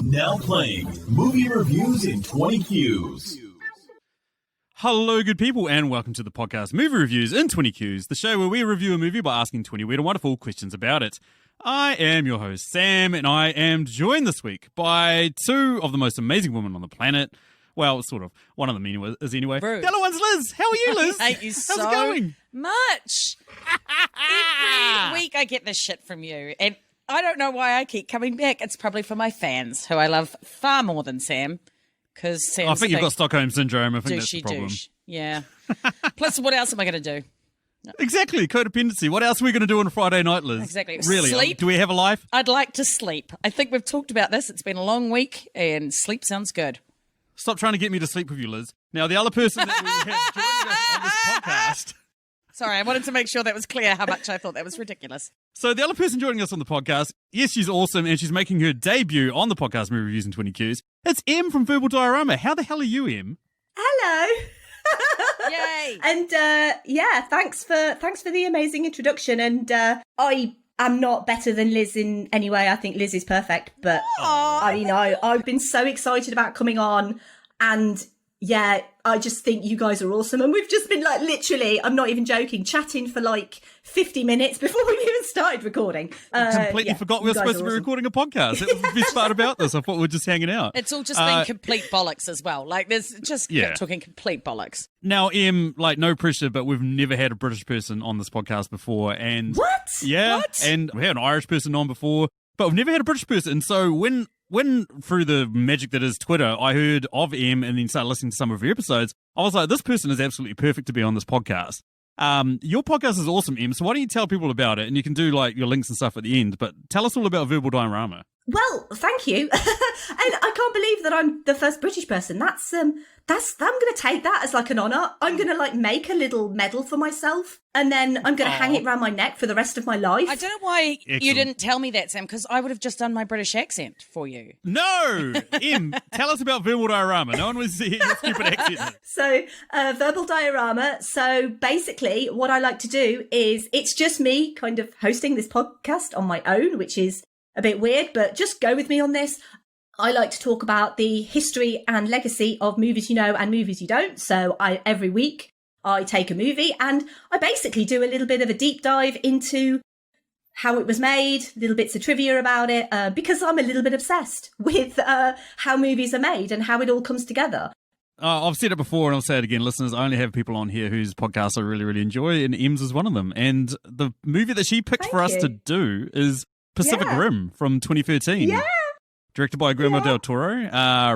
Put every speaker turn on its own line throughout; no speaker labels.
Now playing movie reviews in 20 Qs.
Hello, good people, and welcome to the podcast Movie Reviews in 20 Qs, the show where we review a movie by asking 20 weird and wonderful questions about it. I am your host, Sam, and I am joined this week by two of the most amazing women on the planet. Well, sort of. One of them is anyway.
Rude.
The other one's Liz. How are you, Liz?
I hate you
How's
so
it going?
much. Every week I get this shit from you, and I don't know why I keep coming back. It's probably for my fans, who I love far more than Sam. Because Sam's
I think you've got Stockholm Syndrome. I think that's the problem.
Douche. Yeah. Plus, what else am I going to do?
Exactly. Codependency. What else are we going to do on a Friday night, Liz?
Exactly.
Really?
Sleep.
Do we have a life?
I'd like to sleep. I think we've talked about this. It's been a long week, and sleep sounds good.
Stop trying to get me to sleep with you, Liz. Now, the other person that we have joining us on this podcast...
Sorry, I wanted to make sure that was clear how much I thought that was ridiculous.
So the other person joining us on the podcast, yes, she's awesome, and she's making her debut on the podcast Movie Reviews in 20 Qs. It's Em from Verbal Diorama. How the hell are you, Em?
Hello.
Yay.
And thanks for the amazing introduction. And I am not better than Liz in any way. I think Liz is perfect. But I've been so excited about coming on, and yeah, I just think you guys are awesome. And we've just been like, literally, I'm not even joking, chatting for like 50 minutes before we even started recording.
Completely forgot we were supposed to be recording a podcast. That was the best part about this. I thought we were just hanging out.
It's all just been complete bollocks as well. Like, there's just talking complete bollocks.
Now, Em, like, no pressure, but we've never had a British person on this podcast before. And
What?
Yeah.
What?
And we had an Irish person on before, but we've never had a British person. So when through the magic that is Twitter, I heard of Em and then started listening to some of her episodes, I was like, this person is absolutely perfect to be on this podcast. Your podcast is awesome, Em, so why don't you tell people about it? And you can do like your links and stuff at the end, but tell us all about Verbal Diorama.
Well, thank you. And I can't believe that I'm the first British person. I'm going to take that as like an honour. I'm going to like make a little medal for myself, and then I'm going to hang it around my neck for the rest of my life.
I don't know why
Excellent.
you didn't tell me that, Sam, because I would have just done my British accent for you.
No! Em, tell us about Verbal Diorama. No one was hearing your stupid accent.
So, Verbal Diorama. So basically what I like to do is, it's just me kind of hosting this podcast on my own, which is a bit weird, but just go with me on this. I like to talk about the history and legacy of movies you know and movies you don't. So every week I take a movie and I basically do a little bit of a deep dive into how it was made, little bits of trivia about it, because I'm a little bit obsessed with how movies are made and how it all comes together.
I've said it before and I'll say it again, listeners. I only have people on here whose podcasts I really, really enjoy, and Em's is one of them. And the movie that she picked
Thank
for us
you.
to do is Pacific Rim from 2013.
Yeah.
Directed by Guillermo del Toro.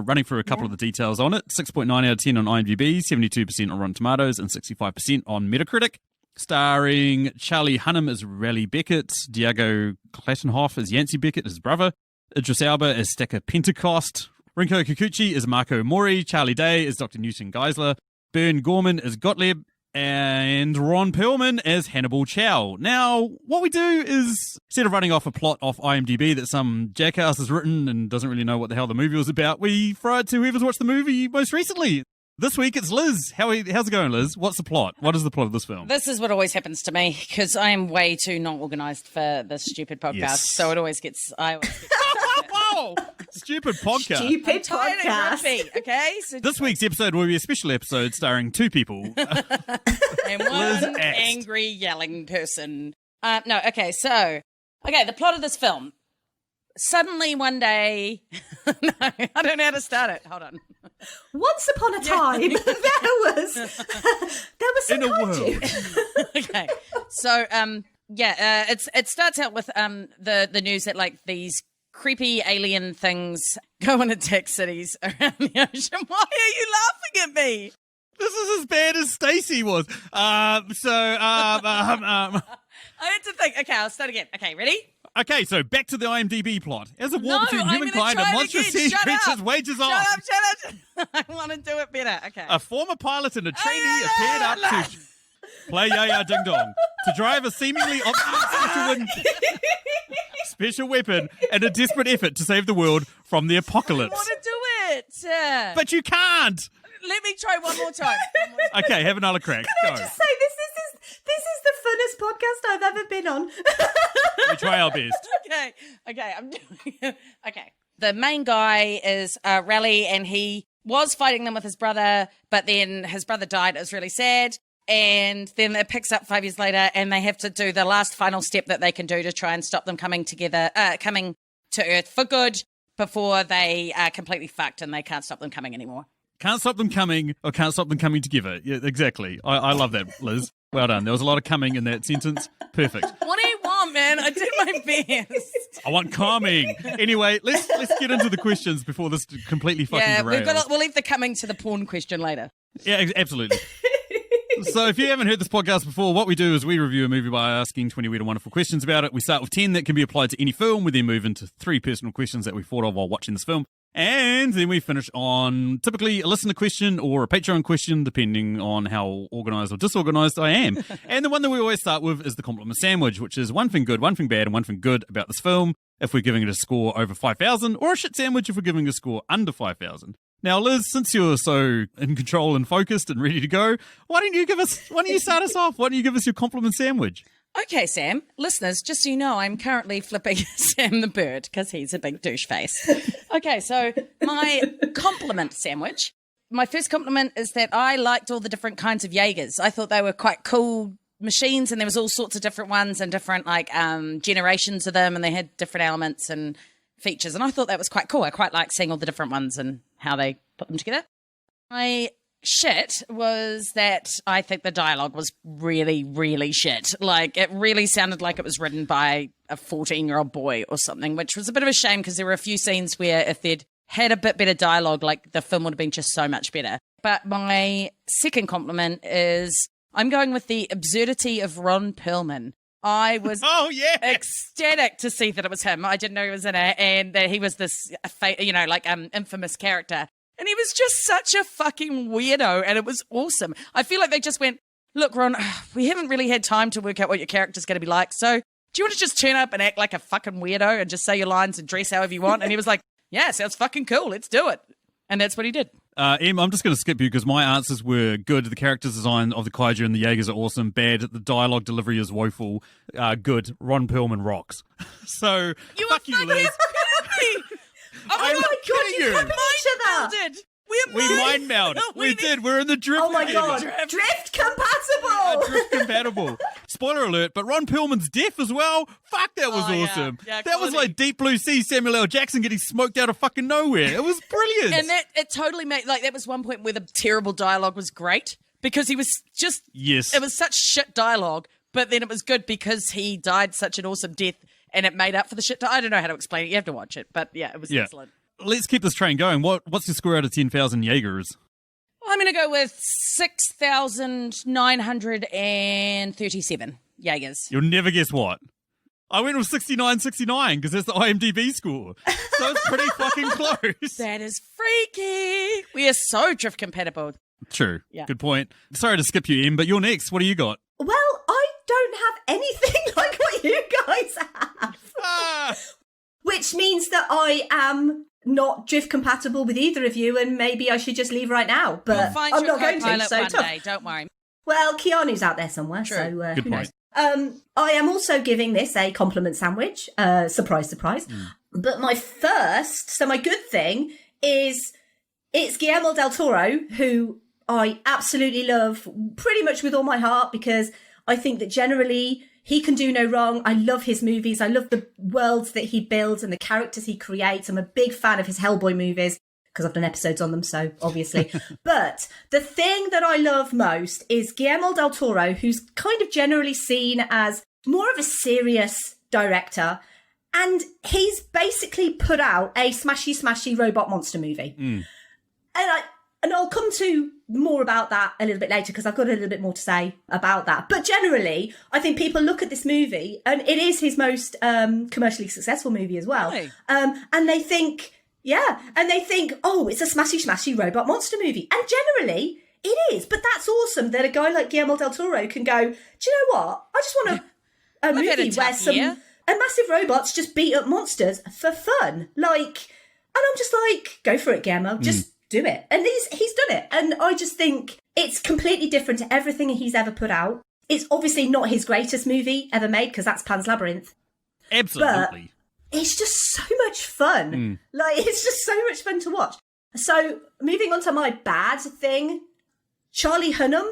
Running through a couple of the details on it. 6.9 out of 10 on IMDb, 72% on Rotten Tomatoes, and 65% on Metacritic. Starring Charlie Hunnam as Raleigh Beckett, Diego Clattenhoff as Yancey Beckett, his brother, Idris Elba as Stacker Pentecost, Rinko Kikuchi as Marco Mori, Charlie Day as Dr. Newton Geisler, Bern Gorman as Gottlieb, and Ron Perlman as Hannibal Chow. Now, what we do is, instead of running off a plot off IMDb that some jackass has written and doesn't really know what the hell the movie was about, we throw it to whoever's watched the movie most recently. This week, it's Liz. How's it going, Liz? What's the plot? What is the plot of this film?
This is what always happens to me, because I am way too not organised for this stupid podcast.
Yes.
So I always get
Wow! Stupid podcast.
Stupid
tired and
podcast.
grumpy, okay? So
This week's episode will be a special episode starring two people.
and one
Axt.
angry yelling person. The plot of this film. Suddenly one day, no, I don't know how to start it. Hold on.
Once upon a time, there was some
In a
kaiju.
Okay, so it starts out with the news that like these creepy alien things go and attack cities around the ocean. Why are you laughing at me?
This is as bad as Stacey was.
I had to think. Okay, I'll start again. Okay, ready?
Okay, so back to the IMDb plot. As a war
No,
between
I'm
humankind
gonna
and
try it
monstrous
again.
sea
Shut
creatures
up.
wages on.
Shut up. I want to do it better. Okay.
A former pilot and a trainee appeared up to play Yaya Ding Dong to drive a seemingly obsolete special weapon in a desperate effort to save the world from the
I
apocalypse.
want to do it.
But you can't.
Let me try one more time.
Okay, have another crack.
Can
Go.
I just say this is the funnest podcast I've ever been on.
We try our best.
Okay, I'm doing it. Okay. the main guy is Raleigh, and he was fighting them with his brother, but then his brother died. It was really sad. And then it picks up 5 years later, and they have to do the last final step that they can do to try and stop them coming to Earth for good before they are completely fucked and they can't stop them coming anymore.
Can't stop them coming, or can't stop them coming together. Yeah, exactly. I love that, Liz. Well done. There was a lot of coming in that sentence. Perfect.
What do you want, man? I did my best.
I want calming. Anyway, let's get into the questions before this completely fucking derails.
We'll leave the coming to the porn question later.
Yeah, absolutely. So if you haven't heard this podcast before, what we do is we review a movie by asking 20 weird and wonderful questions about it. We start with 10 that can be applied to any film. We then move into 3 personal questions that we thought of while watching this film. And then we finish on typically a listener question or a Patreon question, depending on how organised or disorganised I am. And the one that we always start with is the compliment sandwich, which is one thing good, one thing bad, and one thing good about this film if we're giving it a score over 5,000, or a shit sandwich if we're giving it a score under 5,000. Now, Liz, since you're so in control and focused and ready to go, why don't you start us off? Why don't you give us your compliment sandwich?
Okay, Sam. Listeners, just so you know, I'm currently flipping Sam the bird because he's a big douche face. Okay, so my compliment sandwich. My first compliment is that I liked all the different kinds of Jaegers. I thought they were quite cool machines, and there was all sorts of different ones and different generations of them, and they had different elements and features, and I thought that was quite cool. I quite like seeing all the different ones and how they put them together. My shit was that I think the dialogue was really, really shit. Like, it really sounded like it was written by a 14-year-old boy or something, which was a bit of a shame because there were a few scenes where if they'd had a bit better dialogue, like, the film would have been just so much better. But my second compliment is I'm going with the absurdity of Ron Perlman. I was ecstatic to see that it was him. I didn't know he was in it, and that he was this, infamous character. And he was just such a fucking weirdo, and it was awesome. I feel like they just went, look, Ron, we haven't really had time to work out what your character's going to be like, so do you want to just turn up and act like a fucking weirdo and just say your lines and dress however you want? And he was like, yeah, sounds fucking cool, let's do it. And that's what he did.
Em, I'm just going to skip you because my answers were good. The character design of the kaiju and the Jaegers are awesome. Bad. The dialogue delivery is woeful. Good. Ron Perlman rocks. So, fuck you, Liz.
Oh my god, you mind melded.
We mind melded. We did. We're in the drift.
Oh my god, drift compatible.
Drift compatible. Spoiler alert, but Ron Perlman's deaf as well. Fuck, that was awesome.
Yeah,
that was like Deep Blue Sea, Samuel L. Jackson getting smoked out of fucking nowhere. It was brilliant.
And it totally made, like, that was one point where the terrible dialogue was great because he was just, it was such shit dialogue, but then it was good because he died such an awesome death. And it made up for the shit. I don't know how to explain it. You have to watch it. But yeah, it was excellent.
Let's keep this train going. What's your score out of 10,000 Jaegers?
I'm going to go with 6,937 Jaegers.
You'll never guess what. I went with 69 because that's the IMDb score. So it's pretty fucking close.
That is freaky. We are so drift compatible.
True.
Yeah.
Good point. Sorry to skip you, Em, but you're next. What do you got?
Well, I don't have anything like what you guys have. Which means that I am not drift compatible with either of you, and maybe I should just leave right now. But I'm not going to, so
one day, don't worry.
Well, Keanu's out there somewhere,
True.
so
Good
who
point.
knows? I am also giving this a compliment sandwich. Surprise, surprise. But my good thing is it's Guillermo del Toro, who I absolutely love pretty much with all my heart because I think that generally he can do no wrong. I love his movies. I love the worlds that he builds and the characters he creates. I'm a big fan of his Hellboy movies because I've done episodes on them, so obviously. But the thing that I love most is Guillermo del Toro, who's kind of generally seen as more of a serious director. And he's basically put out a smashy robot monster movie. And I'll come to more about that a little bit later because I've got a little bit more to say about that. But generally, I think people look at this movie and it is his most commercially successful movie as well.
Really?
And they think, oh, it's a smashy robot monster movie. And generally, it is. But that's awesome that a guy like Guillermo del Toro can go, do you know what? I just want a movie where massive robots just beat up monsters for fun. And I'm just like, go for it, Guillermo. Just do it. And he's done it. And I just think it's completely different to everything he's ever put out. It's obviously not his greatest movie ever made because that's Pan's Labyrinth.
Absolutely.
But it's just so much fun. Like, it's just so much fun to watch. So, moving on to my bad thing, Charlie Hunnam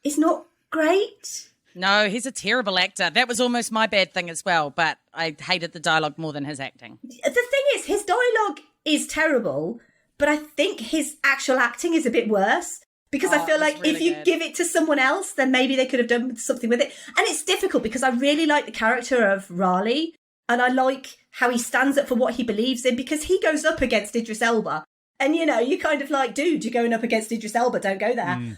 is not great.
No, he's a terrible actor. That was almost my bad thing as well, but I hated the dialogue more than his acting.
The thing is, his dialogue is terrible, but I think his actual acting is a bit worse. Because I feel like if you give it to someone else, then maybe they could have done something with it. And it's difficult because I really like the character of Raleigh, and I like how he stands up for what he believes in, because he goes up against Idris Elba. And, you know, you kind of like, dude, you're going up against Idris Elba, don't go there.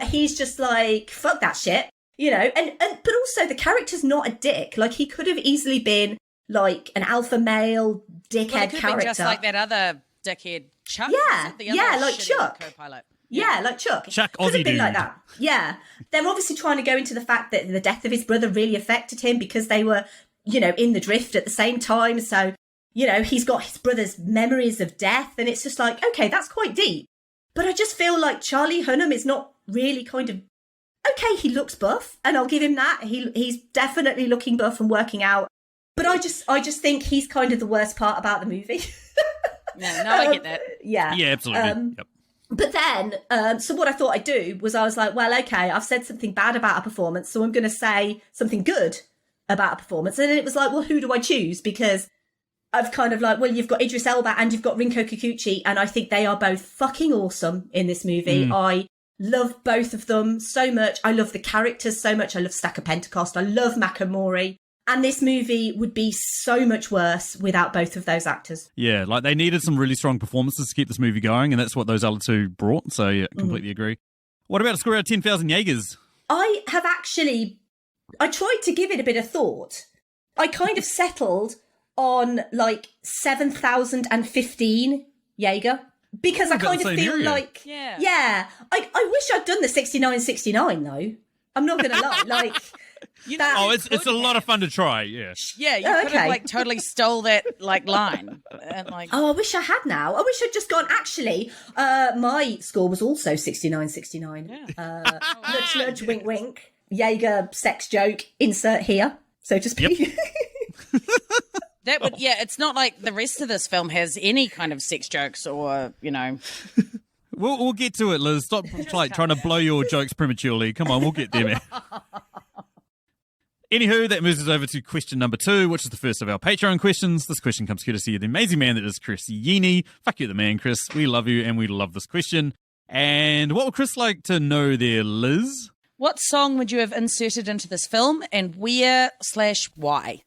He's just like, fuck that shit, you know. But also the character's not a dick. Like, he could have easily been like an alpha male dickhead character.
Just like that other dickhead Chuck.
Yeah, like Chuck.
Co-pilot.
Yeah, like Chuck.
Chuck
Could
Aussie
have been
dude.
like that. Yeah. They're obviously trying to go into the fact that the death of his brother really affected him because they were, you know, in the drift at the same time. So, you know, he's got his brother's memories of death. And it's just like, okay, that's quite deep. But I just feel like Charlie Hunnam is not really kind of... Okay, he looks buff, and I'll give him that. He's definitely looking buff and working out. But I just think he's kind of the worst part about the movie.
No, I get that.
Yeah.
Yeah, absolutely. Yep.
But then, so what I thought I'd do was I was like, well, okay, I've said something bad about a performance, so I'm going to say something good about a performance. And then it was like, well, who do I choose? Because I've kind of like, well, you've got Idris Elba and you've got Rinko Kikuchi, and I think they are both fucking awesome in this movie. I love both of them so much. I love the characters so much. I love Stacker Pentecost. I love Makamori. And this movie would be so much worse without both of those actors.
Yeah, like they needed some really strong performances to keep this movie going, and that's what those other two brought. So, yeah, completely agree. What about a score out of 10,000 Jaegers?
I tried to give it a bit of thought. I kind of settled on like 7,015 Jaeger. Because I kind of feel like... Yeah. I wish I'd done the 69 though. I'm not going to lie. Like...
It's a lot of fun to try, yeah.
Yeah, you could have like totally stole that like line. And, like...
Oh, I wish I had now. I wish I'd just gone, actually, my score was also 69.
Yeah.
Nudge, nudge, wink, wink. Jaeger sex joke, insert here, so to speak.
Yep.
That would, it's not like the rest of this film has any kind of sex jokes or, you know...
We'll get to it, Liz. Stop like trying to blow your jokes prematurely. Come on, we'll get there, man. Anywho, that moves us over to question number 2, which is the first of our Patreon questions. This question comes courtesy of the amazing man that is Chris Yini. Fuck you, the man, Chris. We love you, and we love this question. And what would Chris like to know there, Liz?
What song would you have inserted into this film, and where/why?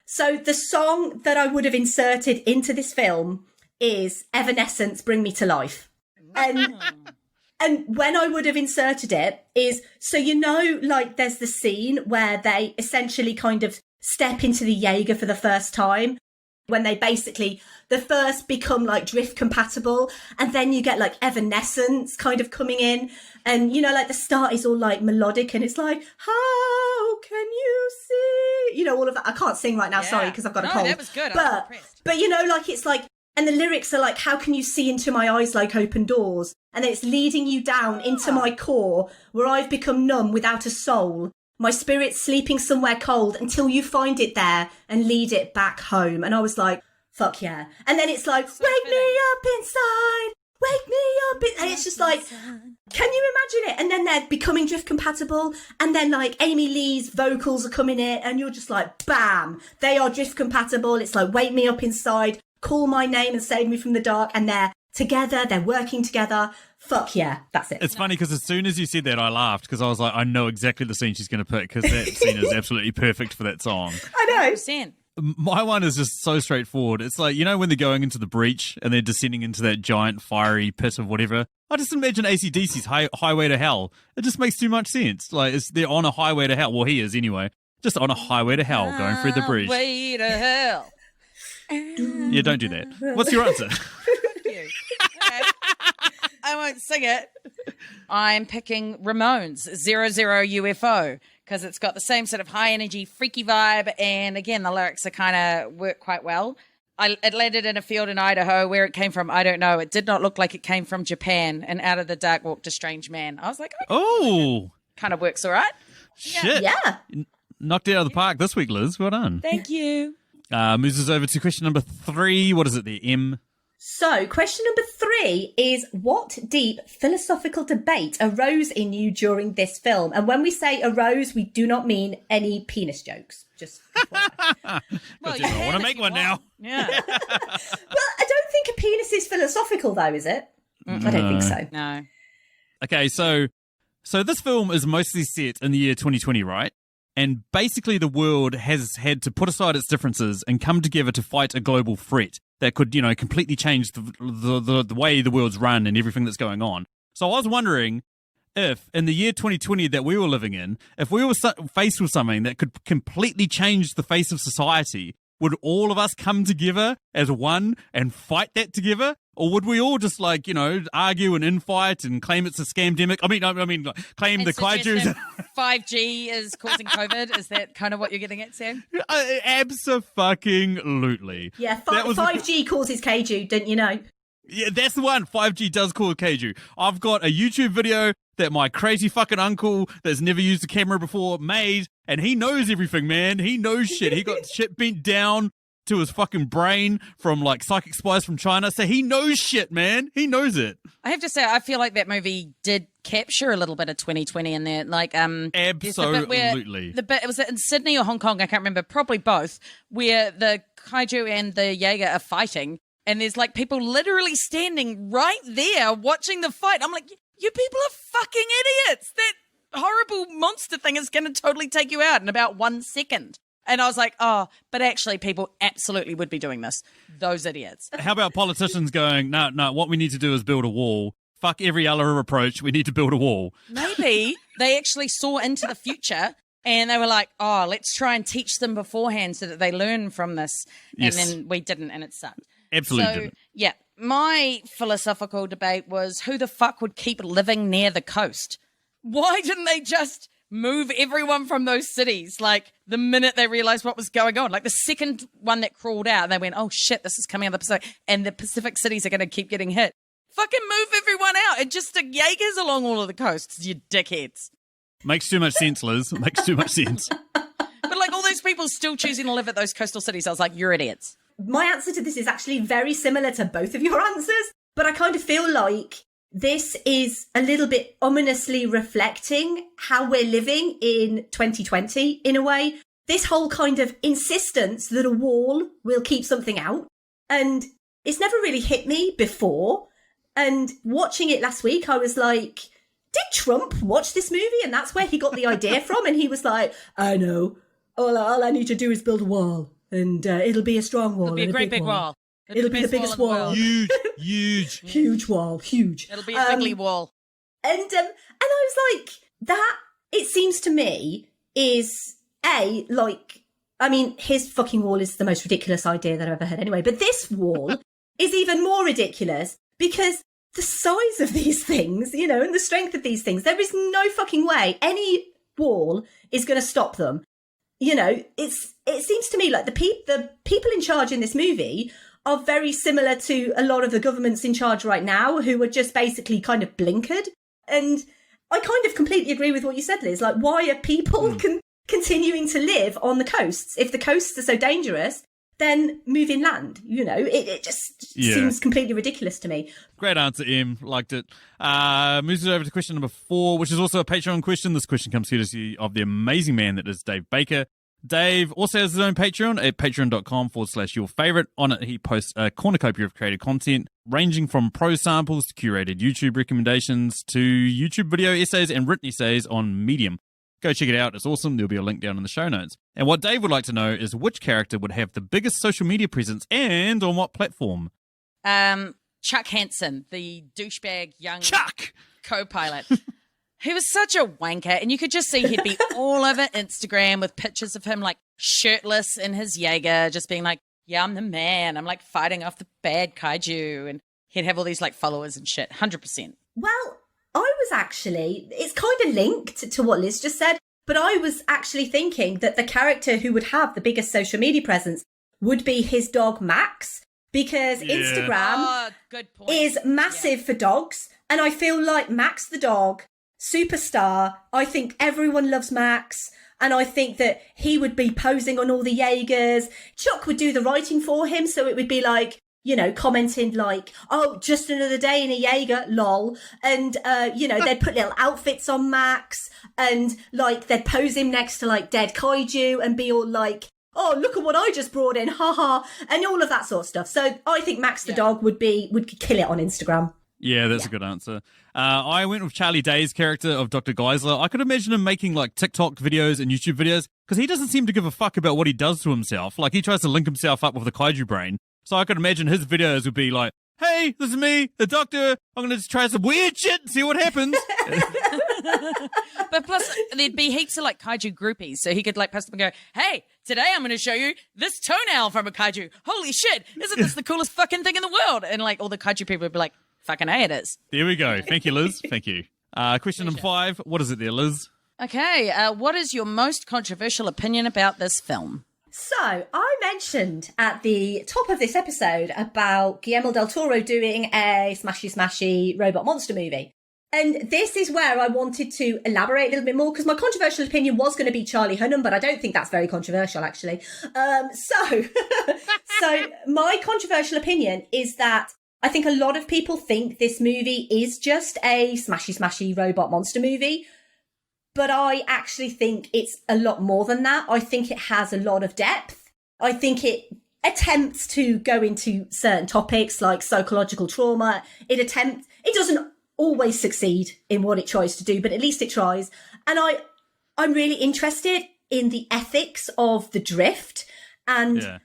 So the song that I would have inserted into this film is Evanescence, Bring Me to Life. And when I would have inserted it is, so you know, like there's the scene where they essentially kind of step into the Jaeger for the first time, when they basically, the first become like drift compatible, and then you get like Evanescence kind of coming in, and you know, like the start is all like melodic, and it's like, how can you see, you know, all of that. I can't sing right now, sorry, because I've got a cold.
That was good.
But you know, like it's like, and the lyrics are like, how can you see into my eyes like open doors? And then it's leading you down into my core, where I've become numb without a soul. My spirit's sleeping somewhere cold until you find it there and lead it back home. And I was like, fuck yeah. And then it's like, wake me up inside, wake me up. And it's just like, can you imagine it? And then they're becoming drift compatible. And then like Amy Lee's vocals are coming in, and you're just like, bam, they are drift compatible. It's like, wake me up inside, call my name and save me from the dark. And they're together, they're working together. Fuck yeah, that's it.
It's funny because as soon as you said that, I laughed because I was like, I know exactly the scene she's going to pick because that scene is absolutely perfect for that song.
I know.
100%.
My one is just so straightforward. It's like, you know, when they're going into the breach and they're descending into that giant fiery pit of whatever. I just imagine AC/DC's Highway to Hell. It just makes too much sense. Like, they're on a highway to hell. Well, he is anyway. Just on a highway to hell going through the breach.
Highway to hell.
Yeah, don't do that. What's your answer?
Okay. I won't sing it. I'm picking Ramones, 00 UFO, because it's got the same sort of high energy, freaky vibe. And again, the lyrics are kind of work quite well. It landed in a field in Idaho. Where it came from, I don't know. It did not look like it came from Japan. And out of the dark walked a strange man. I was like,
oh,
kind of works all right.
Shit.
Yeah.
Knocked it out of the park this week, Liz. Well done.
Thank you.
Moves us over to question number 3. What is it there, M?
So, question number 3 is, what deep philosophical debate arose in you during this film? And when we say arose, we do not mean any penis jokes. Just
Well,
I want to make one now.
Yeah.
Well, I don't think a penis is philosophical, though, is it? I don't think so.
No.
Okay, so this film is mostly set in the year 2020, right? And basically the world has had to put aside its differences and come together to fight a global threat that could, completely change the way the world's run and everything that's going on. So I was wondering if, in the year 2020 that we were living in, if we were faced with something that could completely change the face of society, would all of us come together as one and fight that together? Or would we all just argue and infight and claim it's a scamdemic? I mean, claim
And
the kaijus.
5G is causing COVID. Is that kind of what you're getting at, Sam?
Abso-fucking-lutely.
Yeah, 5G causes kaiju, didn't you know?
Yeah, that's the one. 5G does cause kaiju. I've got a YouTube video that my crazy fucking uncle that's never used a camera before made, and he knows everything, man. He knows shit. He got shit bent down to his fucking brain from like psychic spies from China. So he knows shit, man. He knows it.
I have to say, I feel like that movie did capture a little bit of 2020 in there. Like,
absolutely.
The bit, it was in Sydney or Hong Kong, I can't remember, probably both, where the kaiju and the Jaeger are fighting. And there's like people literally standing right there watching the fight. I'm like, you people are fucking idiots. That horrible monster thing is going to totally take you out in about 1 second. And I was like, oh, but actually people absolutely would be doing this. Those idiots.
How about politicians going, no, what we need to do is build a wall. Fuck every other approach. We need to build a wall.
Maybe they actually saw into the future and they were like, oh, let's try and teach them beforehand so that they learn from this.
Yes.
And then we didn't, and it sucked.
Absolutely
So,
didn't.
yeah, my philosophical debate was who the fuck would keep living near the coast? Why didn't they just move everyone from those cities like the minute they realized what was going on? Like the second one that crawled out, they went, oh shit, this is coming out of the Pacific, and the Pacific cities are going to keep getting hit. Fucking move everyone out and just stick Jaegers along all of the coasts, you dickheads.
Makes too much sense, Liz. Makes too much sense.
But like all those people still choosing to live at those coastal cities, I was like, you're idiots.
My answer to this is actually very similar to both of your answers, but I kind of feel like this is a little bit ominously reflecting how we're living in 2020 in a way. This whole kind of insistence that a wall will keep something out. And it's never really hit me before. And watching it last week, I was like, did Trump watch this movie? And that's where he got the idea from. And he was like, I know. All I need to do is build a wall. And it'll be a strong wall.
It'll be a great big wall.
It'll be the biggest wall.
Huge.
Huge wall. Huge.
It'll be a bigly wall.
And I was like, that, it seems to me, is his fucking wall is the most ridiculous idea that I've ever heard anyway. But this wall is even more ridiculous because the size of these things, and the strength of these things, there is no fucking way any wall is going to stop them. It seems to me like the people in charge in this movie are very similar to a lot of the governments in charge right now who are just basically kind of blinkered. And I kind of completely agree with what you said, Liz. Like, why are people continuing to live on the coasts? If the coasts are so dangerous, then move inland. It just seems completely ridiculous to me.
Great answer, Em. Liked it. Moves it over to question number 4, which is also a Patreon question. This question comes courtesy of the amazing man that is Dave Baker. Dave also has his own Patreon at patreon.com/yourfavorite. On it, he posts a cornucopia of created content ranging from prose samples to curated YouTube recommendations to YouTube video essays and written essays on Medium. Go check it out. It's awesome. There'll be a link down in the show notes. And what Dave would like to know is which character would have the biggest social media presence and on what platform?
Chuck Hansen, the douchebag young
Chuck!
co-pilot. He was such a wanker, and you could just see he'd be all over Instagram with pictures of him like shirtless in his Jaeger, just being like, yeah, I'm the man. I'm like fighting off the bad kaiju. And he'd have all these like followers and shit. 100%.
Well, I was actually, it's kind of linked to what Liz just said, but I was actually thinking that the character who would have the biggest social media presence would be his dog Max, because Instagram
good point.
is massive for dogs. And I feel like Max the dog, superstar. I think everyone loves Max. And I think that he would be posing on all the Jaegers. Chuck would do the writing for him. So it would be like, you know, commenting like, oh, just another day in a Jaeger, lol. And, you know, they'd put little outfits on Max and like they'd pose him next to like dead kaiju and be all like, oh, look at what I just brought in, haha, and all of that sort of stuff. So I think Max the dog would kill it on Instagram.
Yeah, that's a good answer. I went with Charlie Day's character of Dr. Geisler. I could imagine him making like TikTok videos and YouTube videos because he doesn't seem to give a fuck about what he does to himself. Like he tries to link himself up with the kaiju brain. So I could imagine his videos would be like, hey, this is me, the doctor. I'm going to just try some weird shit and see what happens.
But plus, there'd be heaps of like kaiju groupies. So he could like post them and go, hey, today I'm going to show you this toenail from a kaiju. Holy shit, isn't this the coolest fucking thing in the world? And like all the kaiju people would be like, fucking A, it is.
There we go. Thank you, Liz. Thank you. Question number 5. What is it there, Liz?
Okay, what is your most controversial opinion about this film?
So, I mentioned at the top of this episode about Guillermo del Toro doing a smashy robot monster movie. And this is where I wanted to elaborate a little bit more because my controversial opinion was going to be Charlie Hunnam, but I don't think that's very controversial, actually. So my controversial opinion is that I think a lot of people think this movie is just a smashy robot monster movie. But I actually think it's a lot more than that. I think it has a lot of depth. I think it attempts to go into certain topics like psychological trauma. It doesn't always succeed in what it tries to do, but at least it tries. And I'm really interested in the ethics of the drift and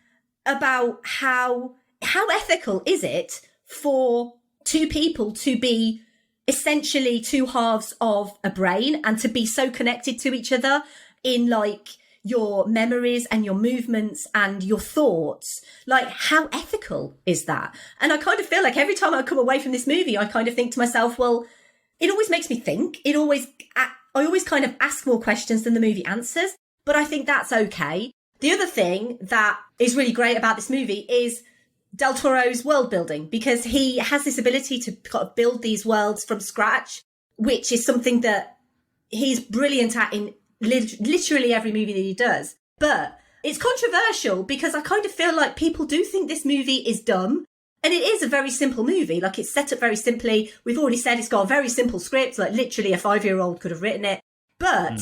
about how ethical is it for two people to be essentially two halves of a brain and to be so connected to each other in like your memories and your movements and your thoughts. Like, how ethical is that? And I kind of feel like every time I come away from this movie, I kind of think to myself, well, it always makes me think. I always kind of ask more questions than the movie answers, but I think that's okay. The other thing that is really great about this movie is Del Toro's world building, because he has this ability to kind of build these worlds from scratch, which is something that he's brilliant at in literally every movie that he does. But it's controversial because I kind of feel like people do think this movie is dumb. And it is a very simple movie. Like, it's set up very simply. We've already said it's got a very simple script. Like, literally a 5-year-old could have written it. But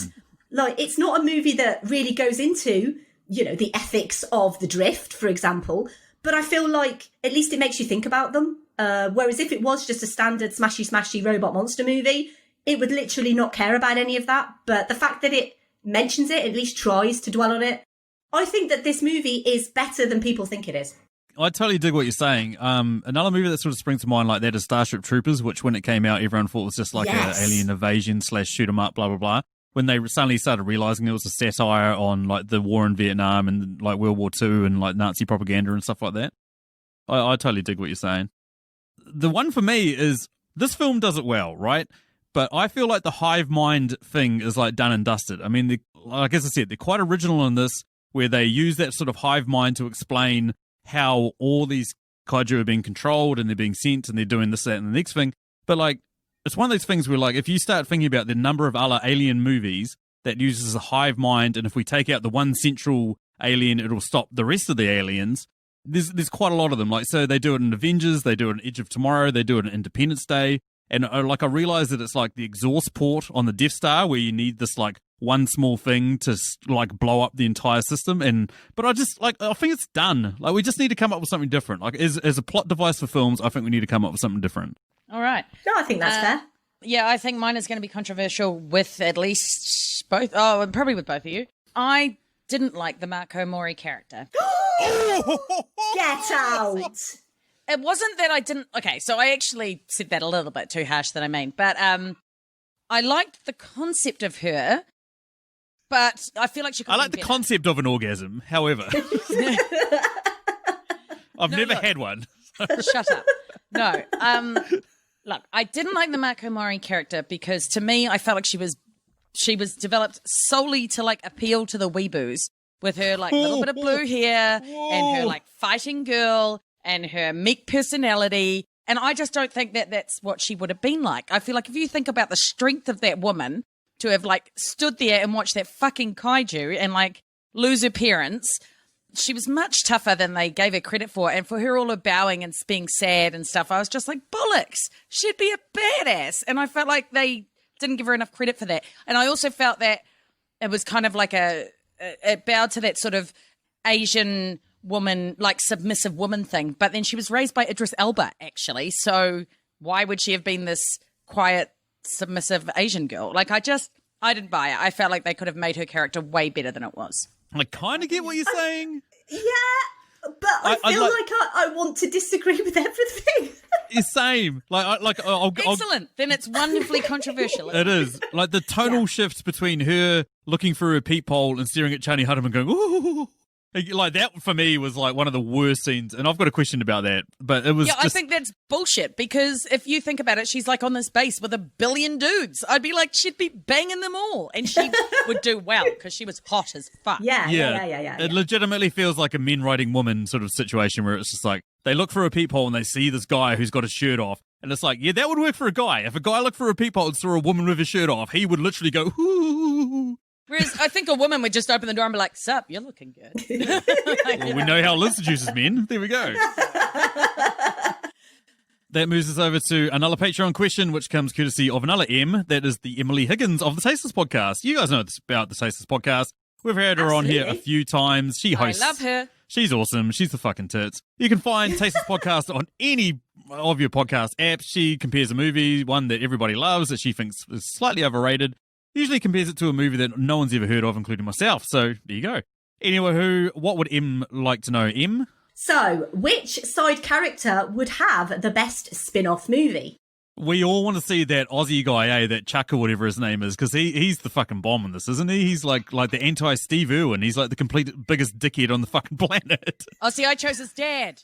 like, it's not a movie that really goes into, you know, the ethics of the drift, for example. But I feel like at least it makes you think about them. Whereas if it was just a standard smashy robot monster movie, it would literally not care about any of that. But the fact that it mentions it, at least tries to dwell on it, I think that this movie is better than people think it is.
I totally dig what you're saying. Another movie that sort of springs to mind like that is Starship Troopers, which when it came out, everyone thought was just like an alien invasion / shoot 'em up, blah, blah, blah. When they suddenly started realizing it was a satire on like the war in Vietnam and like World War II and like Nazi propaganda and stuff like that. I totally dig what you're saying. The one for me is this film does it well, right? But I feel like the hive mind thing is like done and dusted. I mean, like as I said, they're quite original in this, where they use that sort of hive mind to explain how all these kaiju are being controlled and they're being sent and they're doing this, that, and the next thing. But like, it's one of those things where like, if you start thinking about the number of other alien movies that uses a hive mind, and if we take out the one central alien, it'll stop the rest of the aliens. There's quite a lot of them. Like, so they do it in Avengers, they do it in Edge of Tomorrow, they do it in Independence Day. And like, I realize that it's like the exhaust port on the Death Star where you need this like one small thing to like blow up the entire system. But I just like, I think it's done. Like, we just need to come up with something different. Like, as a plot device for films, I think we need to come up with something different.
All right.
No, I think that's fair.
Yeah, I think mine is going to be controversial with at least both. Oh, and probably with both of you. I didn't like the Marco Mori character.
Get out!
It wasn't that I didn't. Okay, so I actually said that a little bit too harsh than I mean, but I liked the concept of her, but I feel like she could.
I like the concept of an orgasm. However, I've never had one.
Shut up. No. Look, I didn't like the Marco Mori character because to me, I felt like she was developed solely to like appeal to the weeboos with her like little bit of blue hair and her like fighting girl and her meek personality. And I just don't think that that's what she would have been like. I feel like if you think about the strength of that woman, to have like stood there and watched that fucking kaiju and like lose her parents. She was much tougher than they gave her credit for. And for her all her bowing and being sad and stuff, I was just like, bollocks, she'd be a badass. And I felt like they didn't give her enough credit for that. And I also felt that it was kind of like it bowed to that sort of Asian woman, like submissive woman thing. But then she was raised by Idris Elba, actually. So why would she have been this quiet, submissive Asian girl? Like, I didn't buy it. I felt like they could have made her character way better than it was.
I kind of get what you're saying.
Yeah, but I feel like I want to disagree with everything.
Same. I'll
Excellent. Then it's wonderfully controversial.
It is. Like the tonal shift between her looking through a peephole and staring at Channing Tatum and going, ooh. Like that for me was like one of the worst scenes. And I've got a question about that. But it was
I think that's bullshit because if you think about it, she's like on this base with 1 billion dudes. I'd be like, she'd be banging them all. And she would do well because she was hot as fuck.
Yeah.
It legitimately feels like a men writing woman sort of situation where it's just like they look through a peephole and they see this guy who's got his shirt off. And it's like, yeah, that would work for a guy. If a guy looked through a peephole and saw a woman with his shirt off, he would literally go, ooh.
Whereas I think a woman would just open the door and be like, sup, you're looking good.
Well, we know how Liz seduces men. There we go. That moves us over to another Patreon question, which comes courtesy of another M. That is the Emily Higgins of the Tasteless Podcast. You guys know about the Tasteless Podcast. We've had her on here a few times. She hosts.
I love her.
She's awesome. She's the fucking tits. You can find Tasteless Podcast on any of your podcast apps. She compares a movie, one that everybody loves, that she thinks is slightly overrated. Usually compares it to a movie that no one's ever heard of, including myself. So there you go. Anyway, what would M like to know? M?
So, which side character would have the best spin-off movie?
We all want to see that Aussie guy, that Chuck or whatever his name is, because he's the fucking bomb in this, isn't he? He's like the anti-Steve Irwin. He's like the complete biggest dickhead on the fucking planet.
Oh, see, I chose his dad.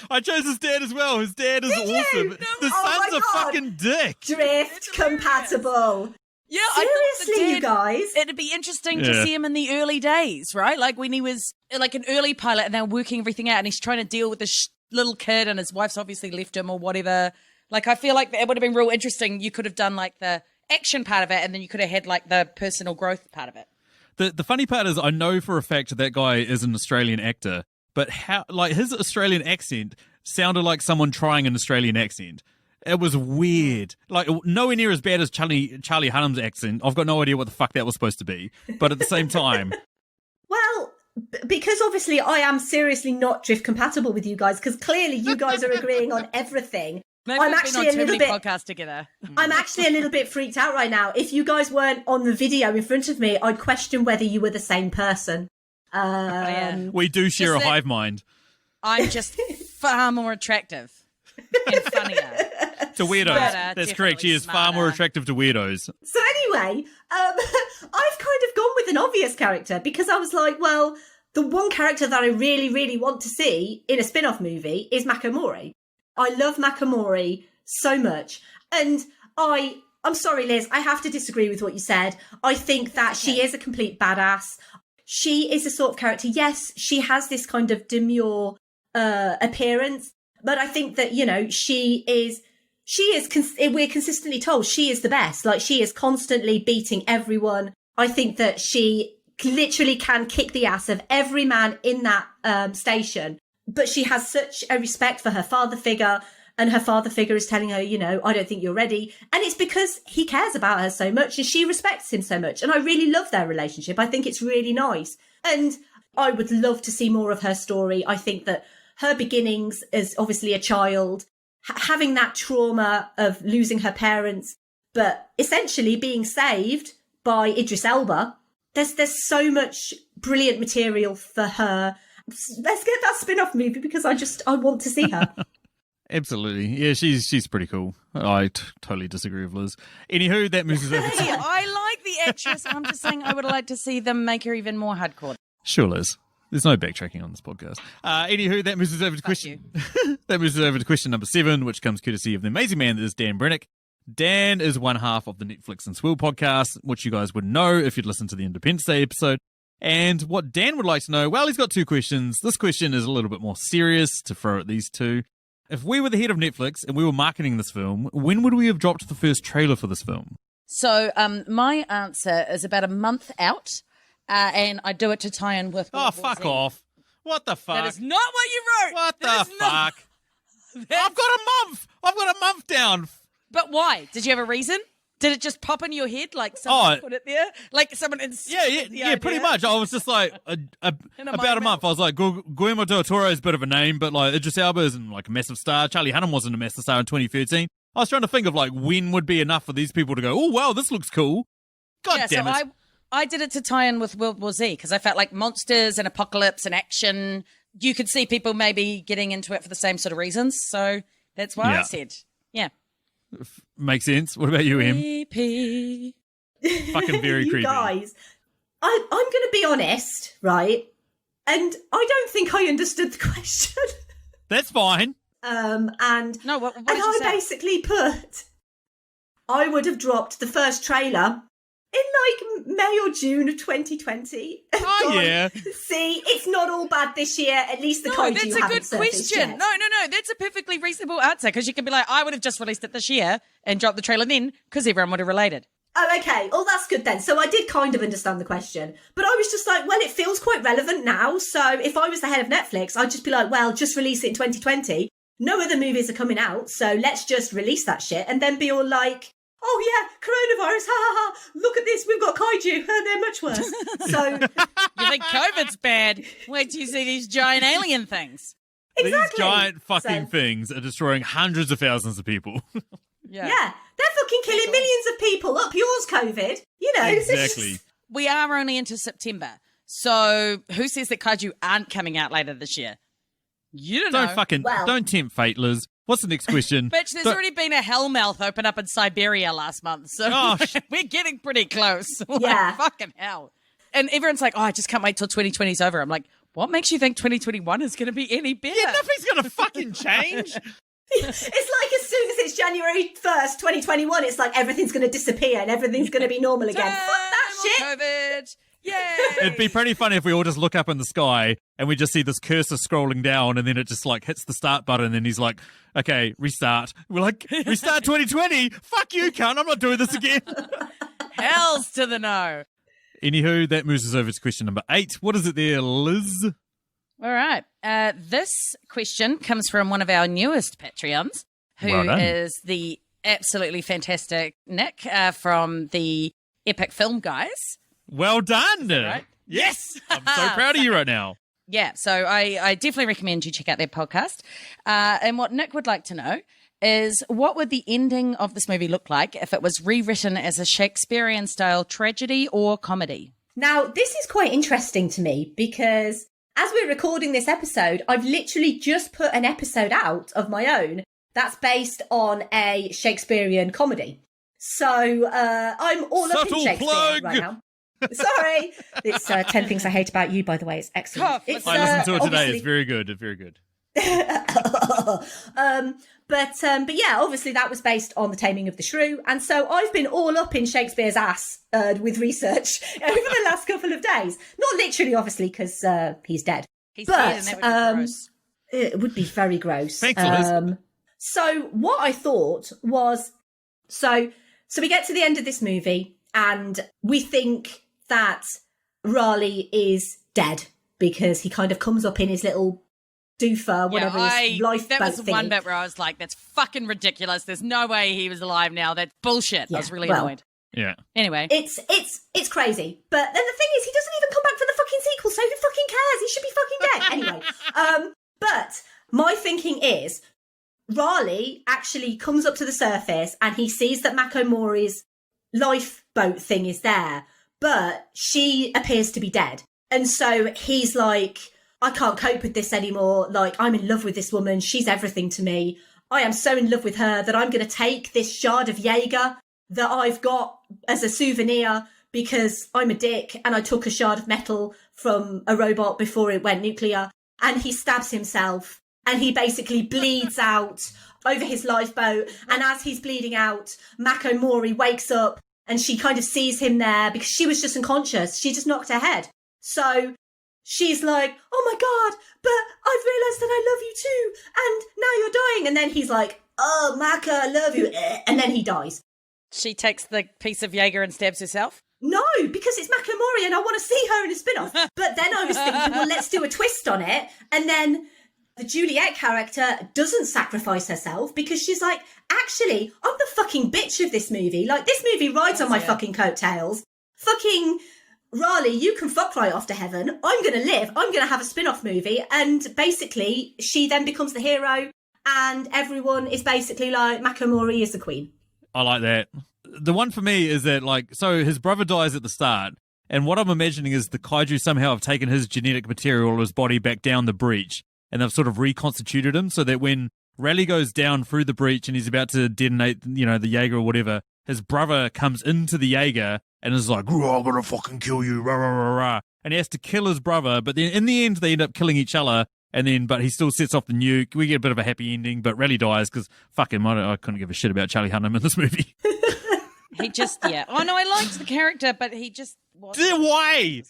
I chose his dad as well. His dad is awesome.
No.
The son's a fucking dick.
Drift compatible.
Yeah,
seriously, you guys.
It'd be interesting to see him in the early days, right? Like when he was like an early pilot and they're working everything out and he's trying to deal with this little kid and his wife's obviously left him or whatever. Like, I feel like it would have been real interesting. You could have done like the action part of it and then you could have had like the personal growth part of it.
The funny part is I know for a fact that guy is an Australian actor, but how, like, his Australian accent sounded like someone trying an Australian accent. It was weird. Like, nowhere near as bad as Charlie Hunnam's accent. I've got no idea what the fuck that was supposed to be. But at the same time...
Well, because obviously I am seriously not drift compatible with you guys, because clearly you guys are agreeing on everything.
Maybe
I'm
we've
actually
been on
a
too
little
many
bit
podcasts together.
I'm actually a little bit freaked out right now. If you guys weren't on the video in front of me, I'd question whether you were the same person.
We do share a hive mind.
I'm just far more attractive and funnier.
To weirdos. That's correct. She is far more attractive to weirdos.
So anyway, I've kind of gone with an obvious character because I was like, well, the one character that I really, really want to see in a spin-off movie is Makomori. I love Makomori so much. And I'm sorry, Liz, I have to disagree with what you said. I think that she is a complete badass. She is a sort of character. Yes, she has this kind of demure appearance, but I think that, you know, we're consistently told she is the best. Like, she is constantly beating everyone. I think that she literally can kick the ass of every man in that station, but she has such a respect for her father figure, and her father figure is telling her, you know, I don't think you're ready. And it's because he cares about her so much and she respects him so much. And I really love their relationship. I think it's really nice. And I would love to see more of her story. I think that her beginnings as obviously a child, having that trauma of losing her parents, but essentially being saved by Idris Elba. There's so much brilliant material for her. Let's get that spin-off movie because I want to see her.
Absolutely. Yeah, she's pretty cool. I totally disagree with Liz. Anywho, that moves us over to...
I like the actress. I'm just saying I would like to see them make her even more hardcore.
Sure, Liz. There's no backtracking on this podcast. Anywho, that moves us over to question. That moves us over to question number 7, which comes courtesy of the amazing man that is Dan Brennick. Dan is one half of the Netflix and Swill podcast, which you guys would know if you'd listened to the Independence Day episode. And what Dan would like to know, well, he's got 2 questions. This question is a little bit more serious to throw at these two. If we were the head of Netflix and we were marketing this film, when would we have dropped the first trailer for this film?
So my answer is about a month out, and I do it to tie in with.
Oh, fuck off. What the fuck?
That is not what you wrote.
What
That
the
is not-
fuck? I've got a month down.
But why? Did you have a reason? Did it just pop in your head like someone put it there? Like someone
Yeah, pretty much. I was just like, about a month. I was like, Guillermo del Toro's a bit of a name, but like Idris Elba isn't like a massive star. Charlie Hunnam wasn't a massive star in 2013. I was trying to think of like when would be enough for these people to go, oh, wow, this looks cool. God damn it.
I did it to tie in with World War Z because I felt like monsters and apocalypse and action. You could see people maybe getting into it for the same sort of reasons. So that's why I said, yeah.
Makes sense. What about you, Em?
Creepy.
Fucking very
You
creepy.
guys, I'm going to be honest, right? And I don't think I understood the question.
That's fine.
And
No, what
and
did you
I
say?
basically put, I would have dropped the first trailer in like May or June of 2020.
Oh,
Gone,
yeah.
See, it's not all bad this year. At least the
No,
kaiju
that's a
haven't
good
surfaced
question.
yet.
No, that's a perfectly reasonable answer because you could be like, I would have just released it this year and dropped the trailer then because everyone would have related.
Oh, okay. Oh, that's good then. So I did kind of understand the question. But I was just like, well, it feels quite relevant now. So if I was the head of Netflix, I'd just be like, well, just release it in 2020. No other movies are coming out. So let's just release that shit and then be all like, oh, yeah, coronavirus. Ha, ha, ha. Look at this. We've got kaiju. They're much worse. So
You think COVID's bad? Wait till you see these giant alien things.
These
exactly.
giant fucking
So-
things are destroying hundreds of thousands of people.
Yeah.
Yeah, they're fucking killing millions of people. Up yours, COVID. You know, it's
Exactly.
just-
We are only into September. So who says that kaiju aren't coming out later this year? You don't know.
Don't tempt fate, Liz. What's the next question?
Bitch, there's already been a hellmouth open up in Siberia last month, so
Gosh.
we're getting pretty close. Like,
Yeah.
fucking hell. And everyone's like, oh, I just can't wait till 2020's over. I'm like, what makes you think 2021 is going to be any better?
Yeah, nothing's going to fucking change.
It's like as soon as it's January 1st, 2021, it's like everything's going to disappear and everything's going to be normal again. Fuck that shit.
COVID. Yay.
It'd be pretty funny if we all just look up in the sky and we just see this cursor scrolling down and then it just like hits the start button and then he's like, okay, restart. We're like, restart 2020? Fuck you, cunt. I'm not doing this again.
Hells to the no.
Anywho, that moves us over to question number 8. What is it there, Liz?
All right. This question comes from one of our newest Patreons, who
Well done.
is the absolutely fantastic Nick from the Epic Film Guys.
Well done.
right?
Yes. I'm so proud of you right now.
Yeah, so I definitely recommend you check out their podcast. And what Nick would like to know is what would the ending of this movie look like if it was rewritten as a Shakespearean-style tragedy or comedy?
Now, this is quite interesting to me because as we're recording this episode, I've literally just put an episode out of my own that's based on a Shakespearean comedy. So I'm all up in
Subtle
Shakespeare
plug.
right now. Sorry. It's 10 Things I Hate About You, by the way. It's excellent.
Oh,
It's,
I listened to it today.
obviously-
It's very good. Very good.
But yeah, obviously that was based on The Taming of the Shrew, and so I've been all up in Shakespeare's ass with research over the last couple of days. Not literally, obviously, because he's dead.
He's
But,
dead and that would be gross.
It would be very gross.
Thanks, Liz.
So what I thought was, so we get to the end of this movie, and we think that Raleigh is dead because he kind of comes up in his little doofer, whatever his lifeboat
that was
thingy.
one bit where I was like, that's fucking ridiculous. There's no way he was alive now. That's bullshit.
Yeah,
I was really
well,
annoyed.
Yeah.
Anyway.
It's crazy. But then the thing is, he doesn't even come back for the fucking sequel, so who fucking cares? He should be fucking dead. Anyway, but my thinking is, Raleigh actually comes up to the surface and he sees that Mako Mori's lifeboat thing is there, but she appears to be dead. And so he's like, I can't cope with this anymore. Like, I'm in love with this woman. She's everything to me. I am so in love with her that I'm going to take this shard of Jaeger that I've got as a souvenir because I'm a dick and I took a shard of metal from a robot before it went nuclear. And he stabs himself and he basically bleeds out over his lifeboat. And as he's bleeding out, Mako Mori wakes up and she kind of sees him there because she was just unconscious. She just knocked her head. So she's like, oh my God, but I've realised that I love you too. And now you're dying. And then he's like, oh, Maka, I love you. And then he dies.
She takes the piece of Jaeger and stabs herself.
No, because it's Macklemore and I want to see her in a spin-off. But then I was thinking, well, let's do a twist on it. And then the Juliet character doesn't sacrifice herself because she's like, actually, I'm the fucking bitch of this movie. Like, this movie rides on my fucking coattails. Fucking Raleigh, you can fuck right off to heaven. I'm going to live. I'm going to have a spin-off movie. And basically, she then becomes the hero and everyone is basically like, Macklemore is the queen.
I like that. The one for me is that, like, so his brother dies at the start, and what I'm imagining is the kaiju somehow have taken his genetic material, his body, back down the breach, and they've sort of reconstituted him so that when Raleigh goes down through the breach and he's about to detonate, you know, the Jaeger or whatever, his brother comes into the Jaeger and is like, "Oh, I'm gonna fucking kill you, rah, rah, rah, rah." And he has to kill his brother, but then in the end they end up killing each other. And then, but he still sets off the nuke. We get a bit of a happy ending, but Raleigh dies because, fuck him, I couldn't give a shit about Charlie Hunnam in this movie.
He just, yeah. Oh, no, I liked the character, but he just wasn't.
Why?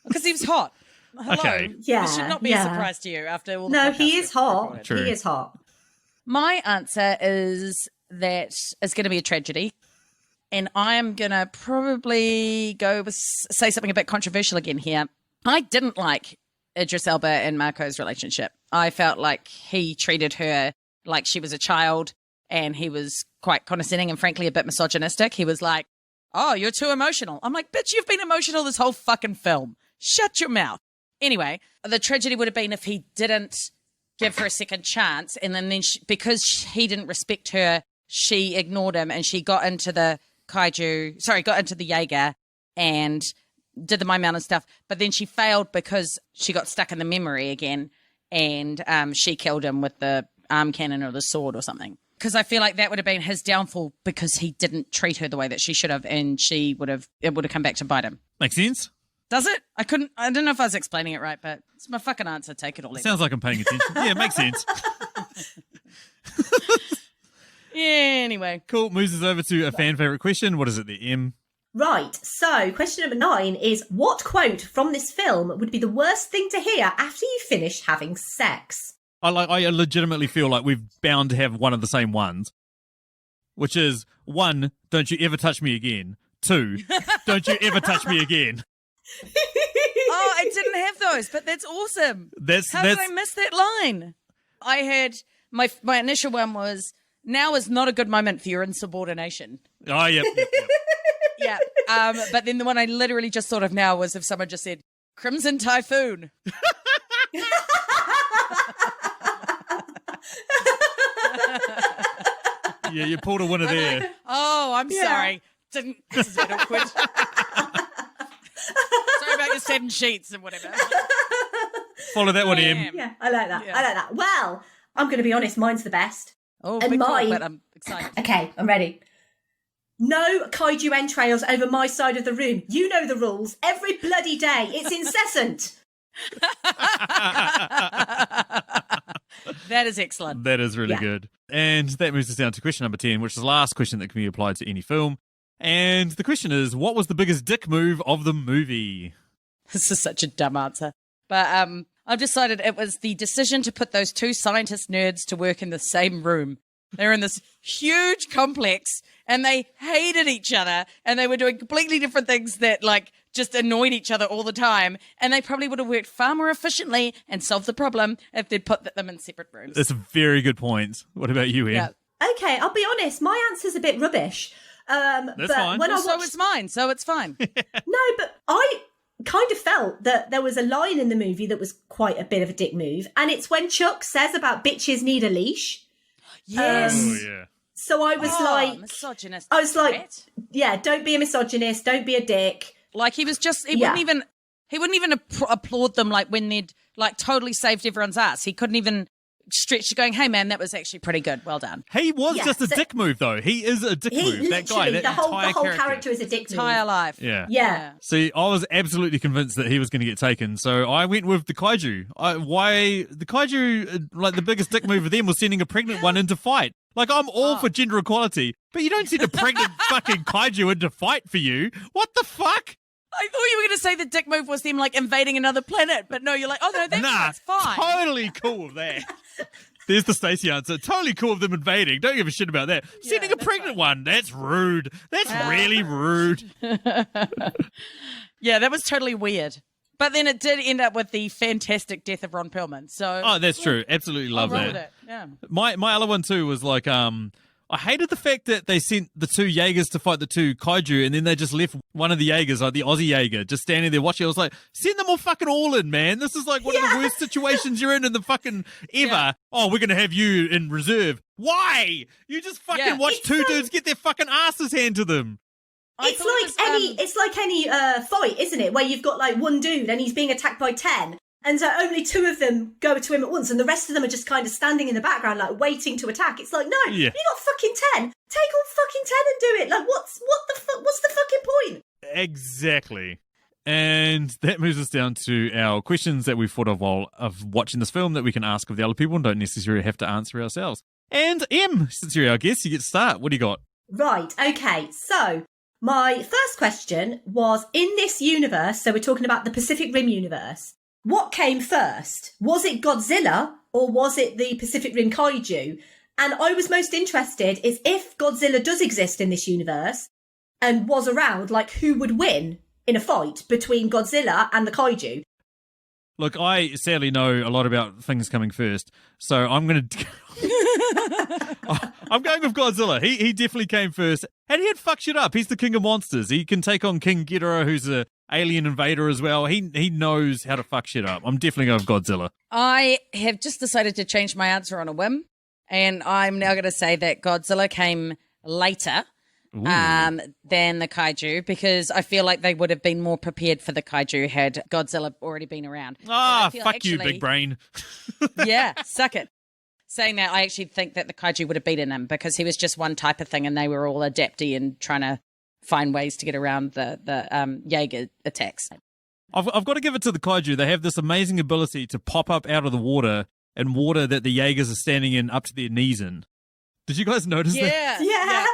Because he was hot. Hello.
Okay.
Yeah,
This should not be a surprise to you after all the
No,
podcasts
he is
we've
hot.
recorded.
True.
He is hot.
My answer is that it's going to be a tragedy. And I'm going to probably say something a bit controversial again here. I didn't like Idris Elba and Marco's relationship. I felt like he treated her like she was a child and he was quite condescending and frankly a bit misogynistic. He was like, "Oh, you're too emotional." I'm like, "Bitch, you've been emotional this whole fucking film. Shut your mouth." Anyway, the tragedy would have been if he didn't give her a second chance and then because he didn't respect her, she ignored him and she got into the Jaeger and did the mime out and stuff, but then she failed because she got stuck in the memory again and she killed him with the arm cannon or the sword or something. Because I feel like that would have been his downfall because he didn't treat her the way that she should have and it would have come back to bite him.
Makes sense?
Does it? I don't know if I was explaining it right, but it's my fucking answer. Take it or leave it.
Sounds like I'm paying attention. Yeah, makes sense.
Yeah, anyway.
Cool. Moves us over to a fan favorite question. What is it, the M?
Right, so question number 9 is, what quote from this film would be the worst thing to hear after you finish having sex?
I legitimately feel like we've bound to have one of the same ones, which is 1, don't you ever touch me again. 2, don't you ever touch me again.
Oh, I didn't have those, but that's awesome. How did I miss that line? I had my initial one was, "Now is not a good moment for your insubordination."
Oh, yep.
Yeah. But then the one I literally just thought of now was if someone just said, "Crimson Typhoon."
Yeah, you pulled a winner there.
Oh, I'm sorry. This is a bit awkward. Sorry about your 7 sheets and whatever.
Follow that one, M.
Yeah, I like that.
Yeah.
I like that. Well, I'm going to be honest, mine's the best.
Oh,
And
big call,
mine-
but I'm excited.
Okay, I'm ready. No kaiju entrails over my side of the room. You know the rules. Every bloody day. It's incessant.
That is excellent.
That is really
Yeah.
good. And that moves us down to question number 10, which is the last question that can be applied to any film. And the question is, what was the biggest dick move of the movie?
This is such a dumb answer. But I've decided it was the decision to put those 2 scientist nerds to work in the same room. They're in this huge complex and they hated each other and they were doing completely different things that like just annoyed each other all the time. And they probably would have worked far more efficiently and solved the problem if they'd put them in separate rooms.
That's a very good point. What about you, Ian?
Yeah.
Okay, I'll be honest. My answer's a bit rubbish.
That's
but
fine.
When
Well,
I
so
watched...
it's mine, so it's fine.
No, but I kind of felt that there was a line in the movie that was quite a bit of a dick move. And it's when Chuck says about bitches need a leash.
Yes.
Oh, yeah.
So I was like...
misogynist.
I was like,
threat.
yeah, don't be a misogynist. Don't be a dick.
Like he was just, he
Yeah.
wouldn't even applaud them like when they'd like totally saved everyone's ass. He couldn't even stretch to going, "Hey man, that was actually pretty good. Well done."
He was
Yeah,
just a
so-
dick move, though. He is a dick
He
move. That guy,
literally,
that
the whole
entire
character is a dick move.
Entire life.
Yeah.
Yeah.
See, I was absolutely convinced that he was going to get taken, so I went with the kaiju. Why the kaiju? Like the biggest dick move of them was sending a pregnant one in to fight. Like I'm all for gender equality, but you don't send a pregnant fucking kaiju in to fight for you. What the fuck?
I thought you were going to say the dick move was them like invading another planet, but no, you're like, oh no, that's fine.
Totally cool with that. There's the Stacey answer. Totally cool of them invading. Don't give a shit about that. Sending a pregnant one. That's rude. That's really rude.
Yeah, that was totally weird. But then it did end up with the fantastic death of Ron Perlman. So
that's true. Absolutely love
I'll roll
that.
with it. Yeah.
My other one too was like, I hated the fact that they sent the two Jaegers to fight the two kaiju, and then they just left one of the Jaegers, like the Aussie Jaeger, just standing there watching. I was like, send them all fucking all in, man. This is like one of the worst situations you're in the fucking ever.
Yeah.
Oh, we're going to have you in reserve. Why? You just fucking watch two dudes get their fucking asses handed to them.
It's like any fight, isn't it? Where you've got like one dude and he's being attacked by 10. And so only 2 of them go to him at once, and the rest of them are just kind of standing in the background, like waiting to attack. It's like, no, you got fucking 10. Take all fucking 10 and do it. Like, what's the fucking point?
Exactly. And that moves us down to our questions that we've thought of while of watching this film that we can ask of the other people and don't necessarily have to answer ourselves. And Em, since you're our guest, you get to start. What do you got?
Right. Okay. So my first question was, in this universe, so we're talking about the Pacific Rim universe, what came first? Was it Godzilla or was it the Pacific Rim kaiju? And I was most interested is if Godzilla does exist in this universe and was around, like who would win in a fight between Godzilla and the kaiju?
Look, I sadly know a lot about things coming first, so I'm going to... I'm going with Godzilla. He definitely came first, and he'd fuck shit up. He's the king of monsters. He can take on King Ghidorah, who's a alien invader as well. He knows how to fuck shit up. I'm definitely going with Godzilla.
I have just decided to change my answer on a whim, and I'm now going to say that Godzilla came later than the kaiju, because I feel like they would have been more prepared for the kaiju had Godzilla already been around.
Fuck you, big brain.
Yeah, suck it. Saying that, I actually think that the kaiju would have beaten him because he was just one type of thing and they were all adapty and trying to find ways to get around the Jaeger attacks.
I've got to give it to the kaiju. They have this amazing ability to pop up out of the water and water that the Jaegers are standing in up to their knees in. Did you guys notice that?
Yeah.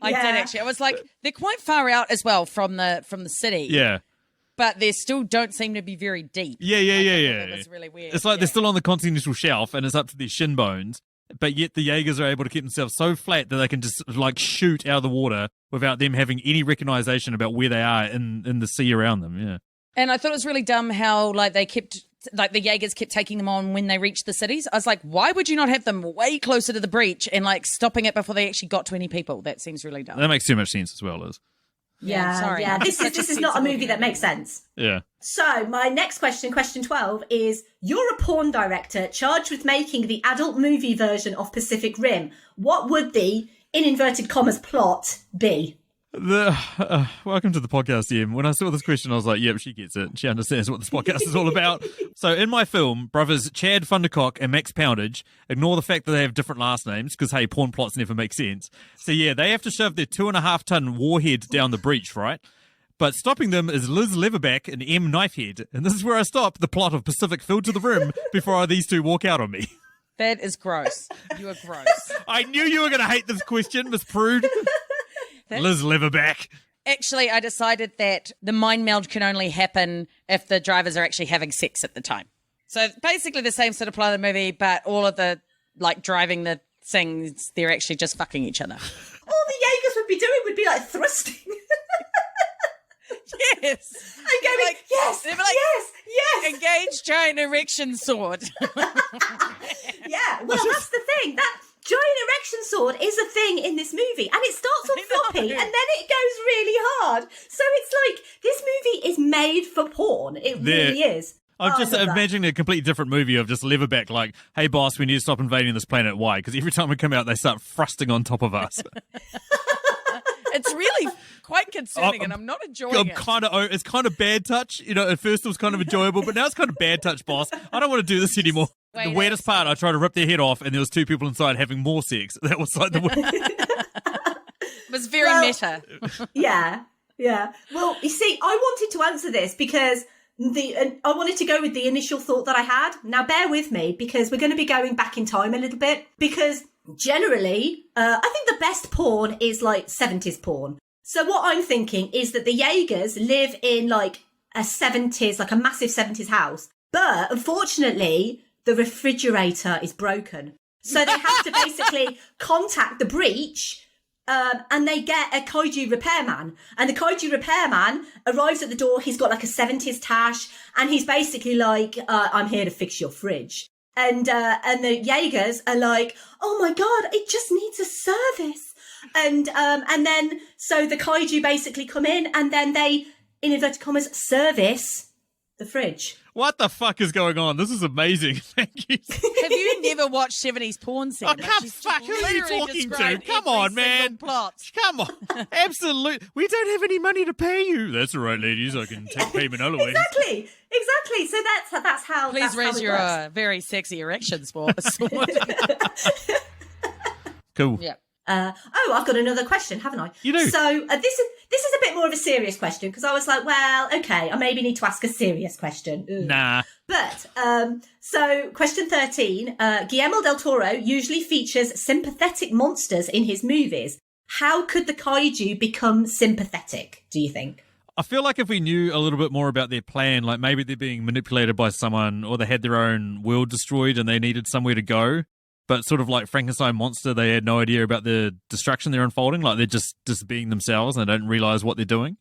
I did actually. I was like, they're quite far out as well from the city.
Yeah.
But they still don't seem to be very deep.
Yeah.
It was really weird.
It's like they're still on the continental shelf and it's up to their shin bones, but yet the Jaegers are able to keep themselves so flat that they can just like shoot out of the water without them having any recognition about where they are in the sea around them. Yeah.
And I thought it was really dumb how like the Jaegers kept taking them on when they reached the cities. I was like, why would you not have them way closer to the breach and like stopping it before they actually got to any people? That seems really dumb.
That makes too much sense as well, Liz.
Yeah,
sorry.
yeah. This is not a movie that makes sense.
Yeah.
So my next question 12, is you're a porn director charged with making the adult movie version of Pacific Rim. What would the, in inverted commas, plot be?
Welcome to the podcast, Em. When I saw this question, I was like, yep, she gets it. She understands what this podcast is all about. So in my film, brothers Chad Fundercock and Max Poundage, ignore the fact that they have different last names, because, hey, porn plots never make sense. So yeah, they have to shove their 2.5-ton warhead down the breach, right? But stopping them is Liz Leatherback and M Knifehead. And this is where I stop the plot of Pacific filled to the rim before these two walk out on me.
That is gross. You are gross.
I knew you were going to hate this question, Miss Prude. Liz Leatherback.
Actually, I decided that the mind meld can only happen if the drivers are actually having sex at the time. So basically the same sort of plot of the movie, but all of the, like, driving the things, they're actually just fucking each other.
All the Jaegers would be doing would be, like, thrusting.
Yes.
And going,
like,
yes,
they'd be like,
yes.
Engage giant erection sword.
Yeah, well, that's the thing. That giant erection sword is a thing in this movie, and it starts on floppy, and then it goes really hard. So it's like, this movie is made for porn. It really is.
I'm just imagining a completely different movie of just Leatherback like, hey, boss, we need to stop invading this planet. Why? Because every time we come out, they start thrusting on top of us.
It's really quite concerning, and I'm not enjoying it.
It's kind of bad touch. You know, at first it was kind of enjoyable, but now it's kind of bad touch, boss. I don't want to do this anymore. The weirdest part, I tried to rip their head off, and there was 2 people inside having more sex. That was like
It was very meta.
Yeah. Well, you see, I wanted to answer this because I wanted to go with the initial thought that I had. Now, bear with me, because we're going to be going back in time a little bit, because generally, I think the best porn is like 70s porn. So what I'm thinking is that the Jaegers live in like a 70s, like a massive 70s house. But unfortunately, the refrigerator is broken. So they have to basically contact the breach, and they get a kaiju repairman. And the kaiju repairman arrives at the door. He's got like a 70s tash, and he's basically like, I'm here to fix your fridge. And the Jaegers are like, oh my God, it just needs a service. And then, so the kaiju basically come in, and then they, in inverted commas, service the fridge.
What the fuck is going on? This is amazing. Thank you.
Have you never watched 70s porn scene?
Oh, come fuck, who are you talking to? Come on, man.
Plot.
Come on. Absolutely. We don't have any money to pay you. That's all right, ladies. I can take payment other ways.
Exactly. So that's how.
Please
that's
raise
how it
your
works.
Very sexy erections for us.
Cool.
Yeah.
I've got another question, haven't I?
You do.
So this is a bit more of a serious question, because I was like, well, okay, I maybe need to ask a serious question. Ugh.
Nah.
But so question 13, Guillermo del Toro usually features sympathetic monsters in his movies. How could the kaiju become sympathetic, do you think?
I feel like if we knew a little bit more about their plan, like maybe they're being manipulated by someone, or they had their own world destroyed and they needed somewhere to go. But sort of like Frankenstein monster, they had no idea about the destruction they're unfolding. Like they're just being themselves and they don't realize what they're doing.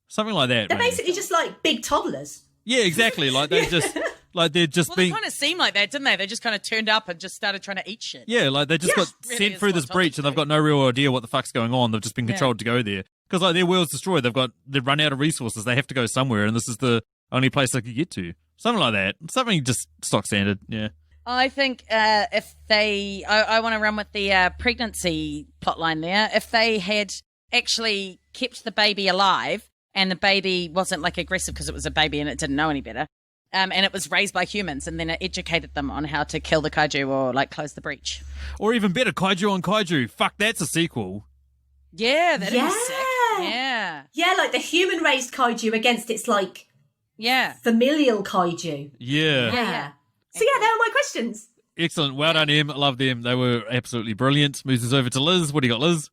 Something like that.
They're
maybe.
basically just like big toddlers.
Yeah, exactly. Like they're just
Well,
being.
they kind of seemed like that, didn't they? They just kind of turned up and just started trying to eat shit.
Yeah, like they just got
Really
sent
is
through
what
this
toddlers
breach and they've
do.
got no real idea what the fuck's going on. They've just been controlled to go there because like their world's destroyed. They've run out of resources. They have to go somewhere, and this is the only place they could get to. Something like that. Something just stock standard. Yeah.
I think if they... I want to run with the pregnancy plotline there. If they had actually kept the baby alive and the baby wasn't like aggressive because it was a baby and it didn't know any better, and it was raised by humans, and then it educated them on how to kill the kaiju or like close the breach.
Or even better, kaiju on kaiju. Fuck, that's a sequel.
Yeah, that'd
Yeah.
be sick. Yeah.
Yeah, like the human-raised kaiju against its like
Yeah.
familial kaiju.
Yeah.
Yeah. So yeah, they are my questions.
Excellent. Well done, Em. I love them. They were absolutely brilliant. Moves us over to Liz. What do you got, Liz?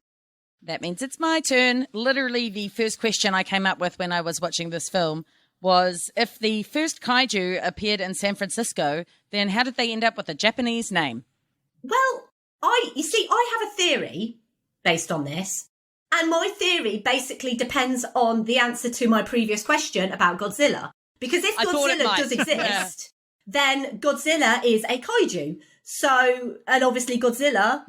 That means it's my turn. Literally, the first question I came up with when I was watching this film was, if the first kaiju appeared in San Francisco, then how did they end up with a Japanese name?
Well, I have a theory based on this, and my theory basically depends on the answer to my previous question about Godzilla. Because if
I thought it
Godzilla
might.
does exist, then Godzilla is a kaiju. So, and obviously Godzilla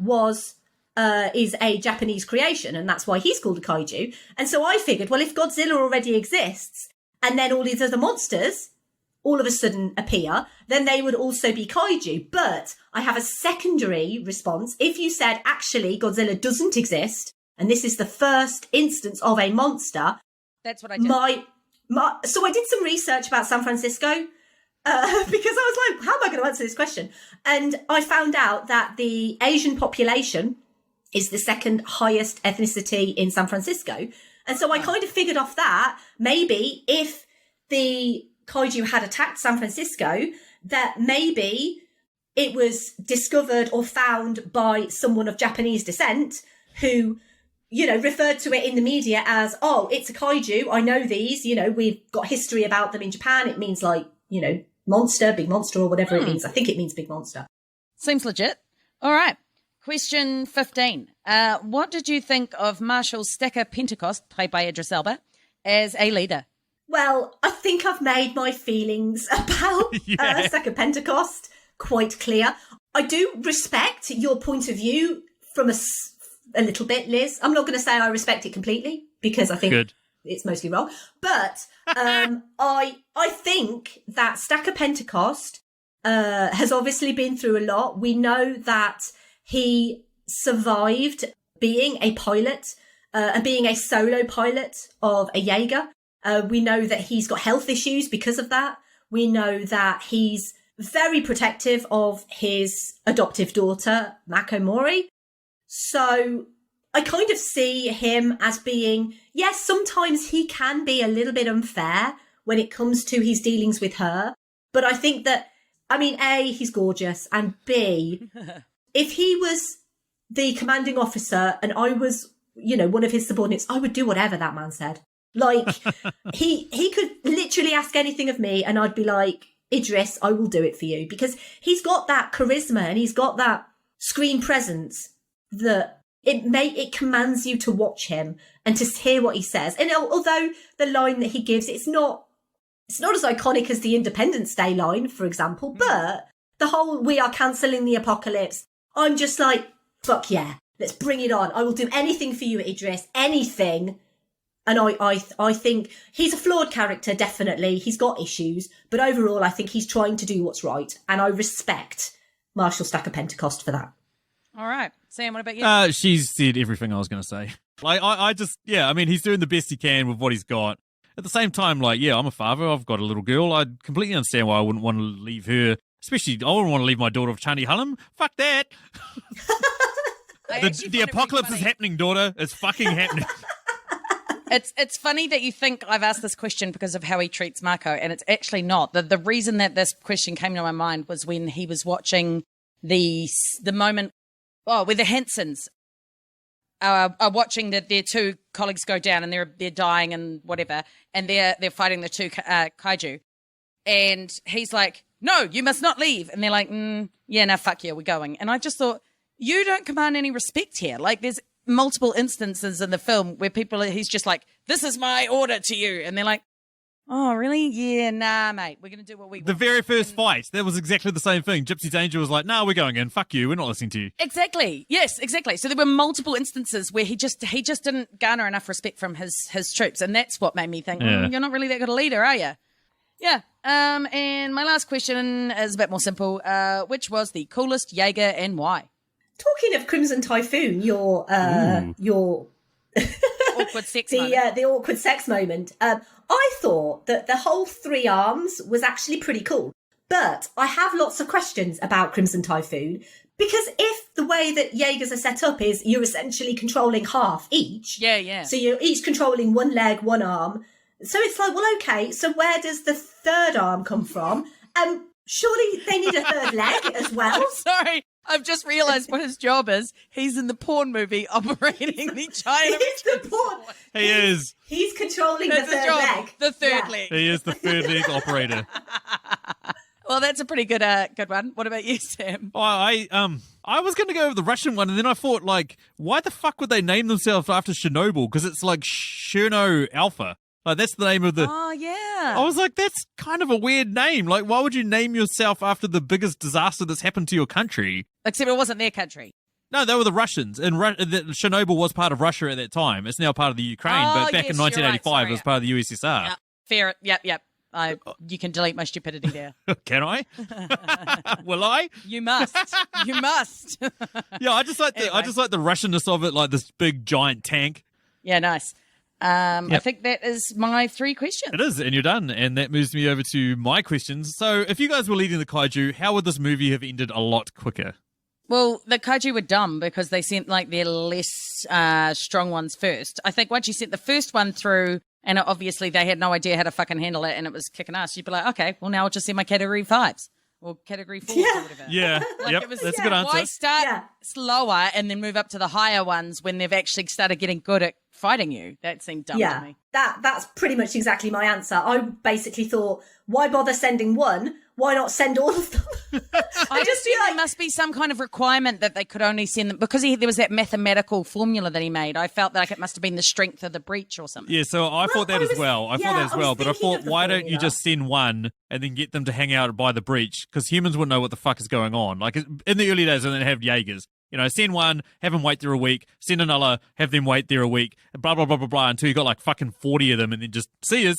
is a Japanese creation, and that's why he's called a kaiju. And so I figured, well, if Godzilla already exists, and then all these other monsters all of a sudden appear, then they would also be kaiju. But I have a secondary response. If you said, actually, Godzilla doesn't exist, and this is the first instance of a monster,
That's what I did.
so I did some research about San Francisco, because I was like, how am I going to answer this question? And I found out that the Asian population is the second highest ethnicity in San Francisco. And so I kind of figured off that maybe if the kaiju had attacked San Francisco, that maybe it was discovered or found by someone of Japanese descent who, you know, referred to it in the media as, oh, it's a kaiju. I know these, you know, we've got history about them in Japan. It means like, you know, monster, big monster, or whatever it means. I think it means big monster.
Seems legit. All right. Question 15. What did you think of Marshall Stacker Pentecost, played by Idris Elba, as a leader?
Well, I think I've made my feelings about Stacker Pentecost quite clear. I do respect your point of view from a little bit, Liz. I'm not going to say I respect it completely, because I think it's mostly wrong. But I think that Stacker Pentecost has obviously been through a lot. We know that he survived being a pilot and being a solo pilot of a Jaeger. We know that he's got health issues because of that. We know that he's very protective of his adoptive daughter, Mako Mori. So I kind of see him as being, yes, sometimes he can be a little bit unfair when it comes to his dealings with her. But I think that, I mean, A, he's gorgeous, and B, if he was the commanding officer and I was, you know, one of his subordinates, I would do whatever that man said. Like, he could literally ask anything of me and I'd be like, Idris, I will do it for you, because he's got that charisma and he's got that screen presence that it commands you to watch him and to hear what he says. And although the line that he gives, it's not as iconic as the Independence Day line, for example, but the whole "we are cancelling the apocalypse," I'm just like, fuck yeah, let's bring it on. I will do anything for you, Idris, anything. And I think he's a flawed character, definitely. He's got issues, but overall, I think he's trying to do what's right. And I respect Marshall Stacker Pentecost for that.
All right. Sam, what about you?
She's said everything I was going to say. Like, I just, I mean, he's doing the best he can with what he's got. At the same time, like, I'm a father. I've got a little girl. I completely understand why I wouldn't want to leave her. Especially, I wouldn't want to leave my daughter with Chani Hullum. Fuck that. The apocalypse is happening, daughter. It's fucking happening.
It's funny that you think I've asked this question because of how he treats Marco, and it's actually not. The reason that this question came to my mind was when he was watching the moment, where the Hansons are watching their two colleagues go down, and they're dying and whatever, and they're fighting the two kaiju, and he's like, "No, you must not leave," and they're like, fuck yeah, we're going. And I just thought, you don't command any respect here. Like, there's multiple instances in the film where he's just like, "This is my order to you," and they're like, "Oh, really? Yeah, nah, mate, we're gonna do what we want."
The very first fight, that was exactly the same thing. Gypsy Danger was like, "No, we're going in. Fuck you. We're not listening to you."
Exactly. Yes, exactly. So there were multiple instances where he just didn't garner enough respect from his troops, and that's what made me think, you're not really that good a leader, are you? Yeah. And my last question is a bit more simple. Which was the coolest Jaeger and why?
Talking of Crimson Typhoon, your
awkward sex moment.
The awkward sex moment. I thought that the whole three arms was actually pretty cool, but I have lots of questions about Crimson Typhoon, because if the way that Jaegers are set up is you're essentially controlling half each.
Yeah.
So you're each controlling one leg, one arm. So it's like, well, okay, so where does the third arm come from? Surely they need a third leg as well.
I'm sorry. I've just realised what his job is. He's in the porn movie operating the China.
He's the porn.
He is.
He's controlling the third leg.
The third leg.
He is the third leg operator.
Well, that's a pretty good one. What about you, Sam?
Oh, I was going to go with the Russian one, and then I thought, like, why the fuck would they name themselves after Chernobyl? Because it's like Cherno Alpha. Like, that's the name of the...
Oh, yeah.
I was like, that's kind of a weird name. Like, why would you name yourself after the biggest disaster that's happened to your country?
Except it wasn't their country.
No, they were the Russians. And Chernobyl was part of Russia at that time. It's now part of the Ukraine. But back in 1985, it was part of the USSR.
Yeah. Fair. Yep. You can delete my stupidity there.
Can I? Will I?
You must. You must.
Yeah, I just like the Russianness of it, like this big giant tank.
Yeah, nice. I think that is my 3 questions.
It is, and you're done. And that moves me over to my questions. So if you guys were leading the kaiju, how would this movie have ended a lot quicker?
Well, the kaiju were dumb because they sent like their less strong ones first. I think once you sent the first one through, and obviously they had no idea how to fucking handle it, and it was kicking ass, you'd be like, okay, well now I'll just send my category 5s. Or category 4s or whatever.
Yeah, that's a good answer.
Why start slower and then move up to the higher ones when they've actually started getting good at fighting you? That seemed dumb to me.
That's pretty much exactly my answer. I basically thought, why bother sending one? Why not send all of them?
I just feel there must be some kind of requirement that they could only send them, because there was that mathematical formula that he made. I felt like it must have been the strength of the breach or something.
Yeah, so I thought that as well. But I thought, why don't you just send one and then get them to hang out by the breach? Because humans wouldn't know what the fuck is going on. Like in the early days when they have Jaegers, send one, have them wait there a week, send another, have them wait there a week, blah, blah, blah, blah, blah, until you got like fucking 40 of them, and then just see ya.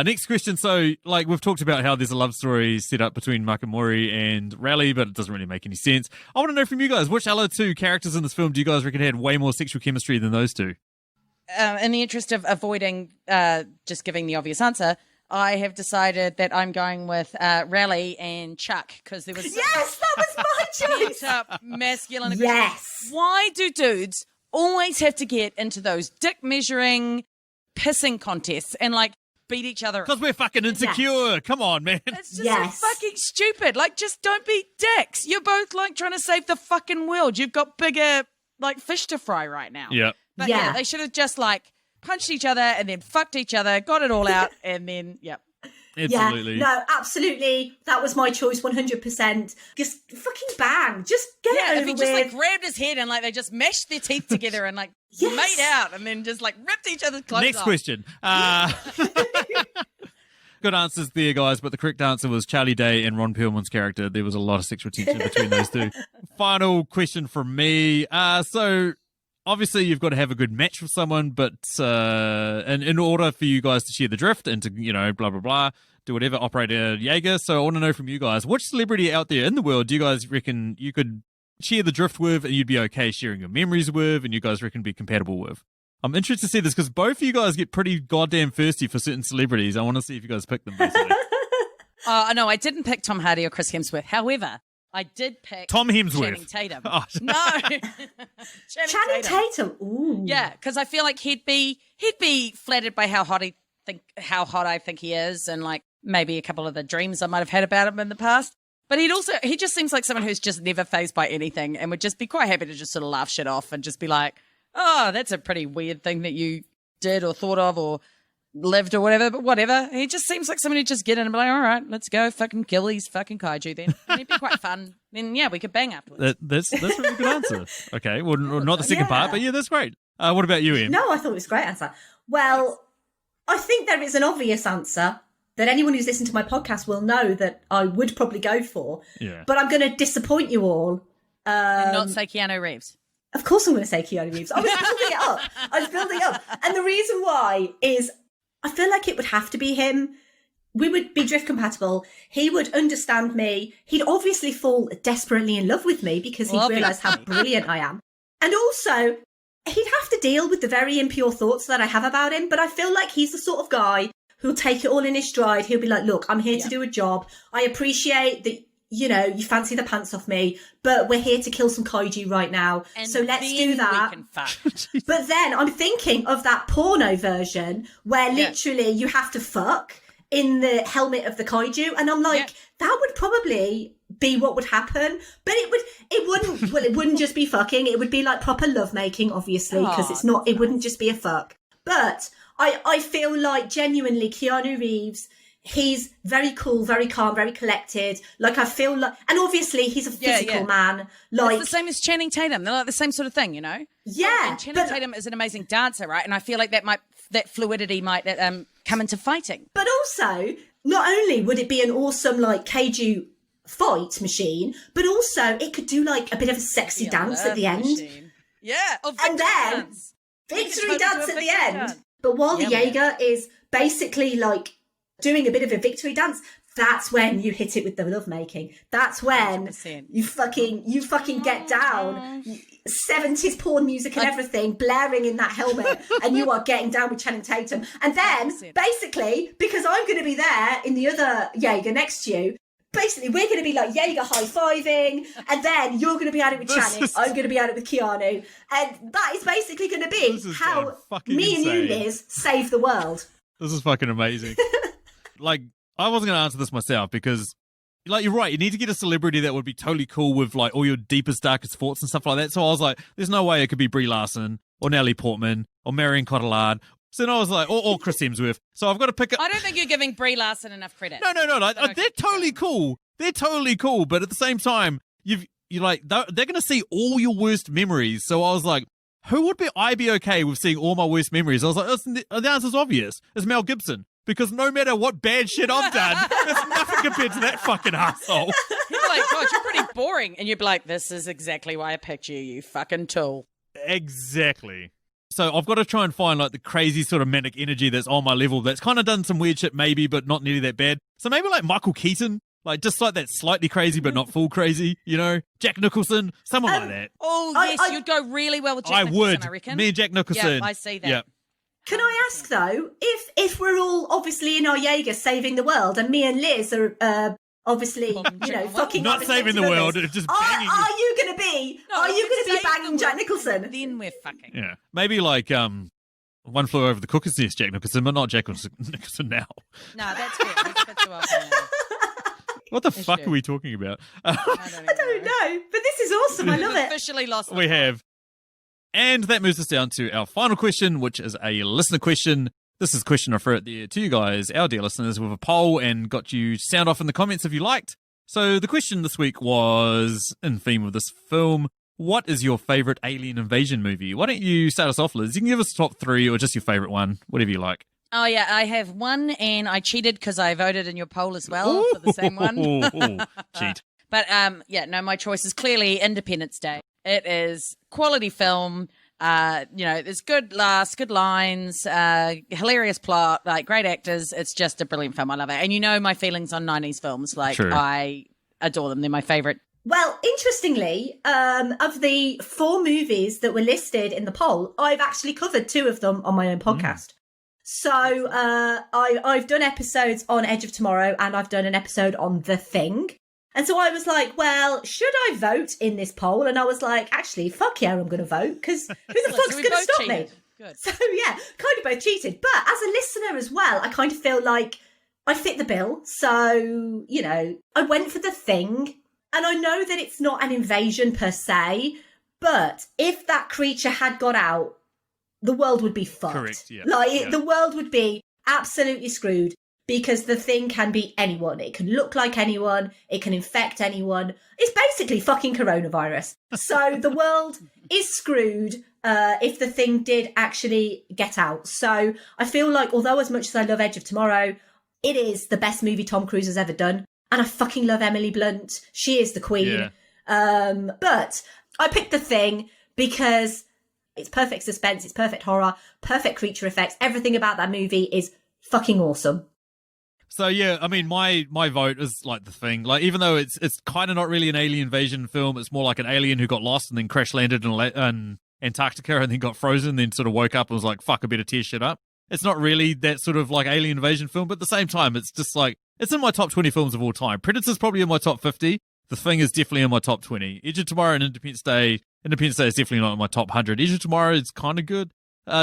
Next question. So, like, we've talked about how there's a love story set up between Makamori and Raleigh, but it doesn't really make any sense. I want to know from you guys, which other 2 characters in this film do you guys reckon had way more sexual chemistry than those 2?
In the interest of avoiding just giving the obvious answer, I have decided that I'm going with Raleigh and Chuck, because there was
that was my choice.
Masculine aggression.
Yes.
Why do dudes always have to get into those dick measuring pissing contests and like beat each other?
Because we're fucking insecure. Come on, man.
It's just so fucking stupid. Like, just don't be dicks. You're both like trying to save the fucking world. You've got bigger like fish to fry right now.
Yeah.
But they should have just like punched each other and then fucked each other, got it all out, and then
Absolutely.
Yeah, no, absolutely. That was my choice, 100%. Just fucking bang. Just get it over
if he
with.
just like grabbed his head and like they just mashed their teeth together and like made out and then just like ripped each other's clothes
Next
off.
question. Good answers there, guys, but the correct answer was Charlie Day and Ron Perlman's character. There was a lot of sexual tension between those two. Final question from me. So obviously you've got to have a good match with someone, but and in order for you guys to share the drift and to, blah, blah, blah, do whatever, operate a Jaeger. So I want to know from you guys, which celebrity out there in the world do you guys reckon you could share the drift with and you'd be okay sharing your memories with and you guys reckon be compatible with? I'm interested to see this because both of you guys get pretty goddamn thirsty for certain celebrities. I want to see if you guys pick them, basically.
No, I didn't pick Tom Hardy or Chris Hemsworth. However, I did pick
Tom Hemsworth.
Channing Tatum.
Oh.
No,
Channing Tatum. Ooh.
Yeah, because I feel like he'd be flattered by how hot I think he is, and like maybe a couple of the dreams I might have had about him in the past. But he just seems like someone who's just never fazed by anything and would just be quite happy to just sort of laugh shit off and just be like, oh, that's a pretty weird thing that you did or thought of or lived or whatever, but whatever. He just seems like somebody just get in and be like, all right, let's go fucking kill these fucking kaiju then. And it'd be quite fun. Then, yeah, we could bang afterwards.
That's a really good answer. Okay, well, not the second part, but yeah, that's great. What about you, Em?
No, I thought it was a great answer. Well, I think there is an obvious answer that anyone who's listened to my podcast will know that I would probably go for.
Yeah.
But I'm going to disappoint you all.
And not say Keanu Reeves.
Of course I'm going to say Keanu Reeves. I was building it up. And the reason why is I feel like it would have to be him. We would be drift compatible. He would understand me. He'd obviously fall desperately in love with me because he'd realise how brilliant I am. And also, he'd have to deal with the very impure thoughts that I have about him. But I feel like he's the sort of guy who'll take it all in his stride. He'll be like, look, I'm here to do a job. I appreciate that, you fancy the pants off me, but we're here to kill some kaiju right now.
And
so let's do that.
We can fuck.
But then I'm thinking of that porno version where literally you have to fuck in the helmet of the kaiju. And I'm like, that would probably be what would happen. But it wouldn't just be fucking. It would be like proper lovemaking, obviously, because it wouldn't just be a fuck. But I feel like genuinely Keanu Reeves, he's very cool, very calm, very collected. Like I feel like, and obviously he's a physical man. Like
it's the same as Channing Tatum. They're like the same sort of thing,
Yeah.
And Channing Tatum is an amazing dancer, right? And I feel like that fluidity might come into fighting.
But also, not only would it be an awesome like kaiju fight machine, but also it could do like a bit of a sexy dance at the end.
Yeah,
and then victory dance at the end. But while the Jaeger is basically like doing a bit of a victory dance, that's when you hit it with the lovemaking. That's when
100%.
you fucking get down, 70s porn music and everything blaring in that helmet, and you are getting down with Channing Tatum. And then
100%.
basically, because I'm going to be there in the other Jaeger next to you, basically we're going to be like Jaeger high-fiving, and then you're going to be at it with Channing, I'm going to be at it with Keanu, and that is basically going to be how me and you, Liz, save the world.
This is fucking amazing. Like, I wasn't going to answer this myself because, like, you're right. You need to get a celebrity that would be totally cool with, like, all your deepest, darkest thoughts and stuff like that. So I was like, there's no way it could be Brie Larson or Natalie Portman or Marion Cotillard. So then I was like, or Chris Hemsworth. So I've got to pick it.
I don't think you're giving Brie Larson enough credit.
No. Like, they're totally cool. They're totally cool. But at the same time, you're like, they're going to see all your worst memories. So I was like, I be okay with seeing all my worst memories? I was like, the answer's obvious. It's Mel Gibson. Because no matter what bad shit I've done, it's nothing compared to that fucking asshole.
You're like, God, you're pretty boring. And you'd be like, this is exactly why I picked you, you fucking tool.
Exactly. So I've got to try and find like the crazy sort of manic energy that's on my level that's kind of done some weird shit maybe, but not nearly that bad. So maybe like Michael Keaton, like just like that slightly crazy but not full crazy, Jack Nicholson, someone like that.
Oh, yes, you'd go really well with Jack Nicholson, I reckon.
Me and Jack Nicholson.
Yeah, I see that.
Yeah.
Can I ask though, if we're all obviously in our Jaeger saving the world, and me and Liz are obviously fucking
not saving the world, just banging.
Are you going to be banging Jack Nicholson?
Then we're fucking.
Yeah, maybe like One Flew Over the Cuckoo's Nest, Jack Nicholson, but not Jack Nicholson now.
No, that's good. That's fit too often now.
What the fuck are we talking about?
I don't know, but this is awesome. I love it.
Officially lost.
We have. And that moves us down to our final question, which is a listener question. This is a question I threw out there to you guys, our dear listeners, with a poll and got you to sound off in the comments if you liked. So the question this week was, in theme of this film, what is your favourite alien invasion movie? Why don't you start us off, Liz? You can give us a top 3 or just your favourite one, whatever you like.
Oh, yeah, I have one, and I cheated because I voted in your poll as well for the same one.
Cheat.
But, my choice is clearly Independence Day. It is quality film. There's good laughs, good lines, hilarious plot, like great actors. It's just a brilliant film. I love it. And you know my feelings on 90s films. Like,
True.
I adore them. They're my favourite.
Well, interestingly, of the 4 movies that were listed in the poll, I've actually covered 2 of them on my own podcast. So I've done episodes on Edge of Tomorrow and I've done an episode on The Thing. And so I was like, well, should I vote in this poll? And I was like, actually, fuck yeah, I'm going to vote, because who the fuck's going to stop me?
Good.
So yeah, kind of both cheated. But as a listener as well, I kind of feel like I fit the bill. So, I went for The Thing. And I know that it's not an invasion per se, but if that creature had got out, the world would be fucked.
Correct, yeah.
The world would be absolutely screwed. Because The Thing can be anyone. It can look like anyone. It can infect anyone. It's basically fucking coronavirus. So the world is screwed if The Thing did actually get out. So I feel like, although as much as I love Edge of Tomorrow, it is the best movie Tom Cruise has ever done. And I fucking love Emily Blunt. She is the queen.
Yeah.
But I picked The Thing because it's perfect suspense. It's perfect horror, perfect creature effects. Everything about that movie is fucking awesome.
So yeah, I mean, my vote is like The Thing. Like, even though it's kind of not really an alien invasion film, it's more like an alien who got lost and then crash landed in Antarctica and then got frozen, and then sort of woke up and was like, "Fuck, I better tear shit up." It's not really that sort of like alien invasion film, but at the same time, it's just like it's in my top 20 films of all time. Predator's probably in my top 50. The Thing is definitely in my top 20. Edge of Tomorrow and Independence Day. Independence Day is definitely not in my top 100. Edge of Tomorrow is kind of good.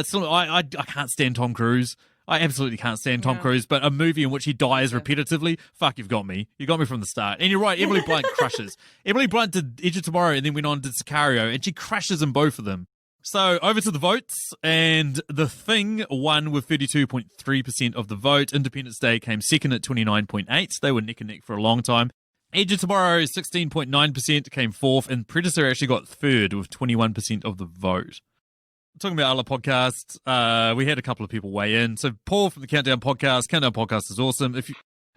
Still, I can't stand Tom Cruise. I absolutely can't stand Tom Cruise, but a movie in which he dies repetitively, fuck, you've got me. You got me from the start. And you're right, Emily Blunt crushes. Emily Blunt did Edge of Tomorrow and then went on and did Sicario, and she crushes in both of them. So over to the votes, and The Thing won with 32.3% of the vote. Independence Day came second at 29.8%. They were neck and neck for a long time. Edge of Tomorrow, 16.9%, came fourth, and Predator actually got third with 21% of the vote. Talking about other podcasts, we had a couple of people weigh in. So Paul from the Countdown Podcast is awesome.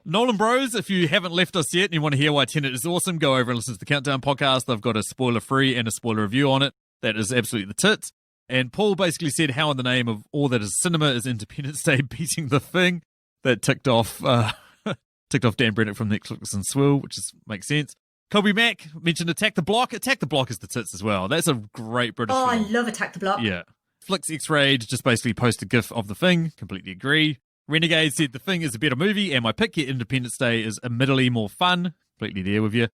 Nolan Bros, if you haven't left us yet and you want to hear why Tenet is awesome, go over and listen to the Countdown Podcast. They've got a spoiler-free and a spoiler review on it. That is absolutely the tits. And Paul basically said how in the name of all that is cinema is Independence Day beating The Thing. That ticked off Dan Brennick from Netflix and Swill, which makes sense. Kobe Mack mentioned Attack the Block. Attack the Block is the tits as well. That's a great British film.
I love Attack the Block.
Yeah. Flix X-Rayed just basically posted a gif of The Thing. Completely agree. Renegade said The Thing is a better movie, and my pick here, Independence Day, is admittedly more fun. Completely there with you.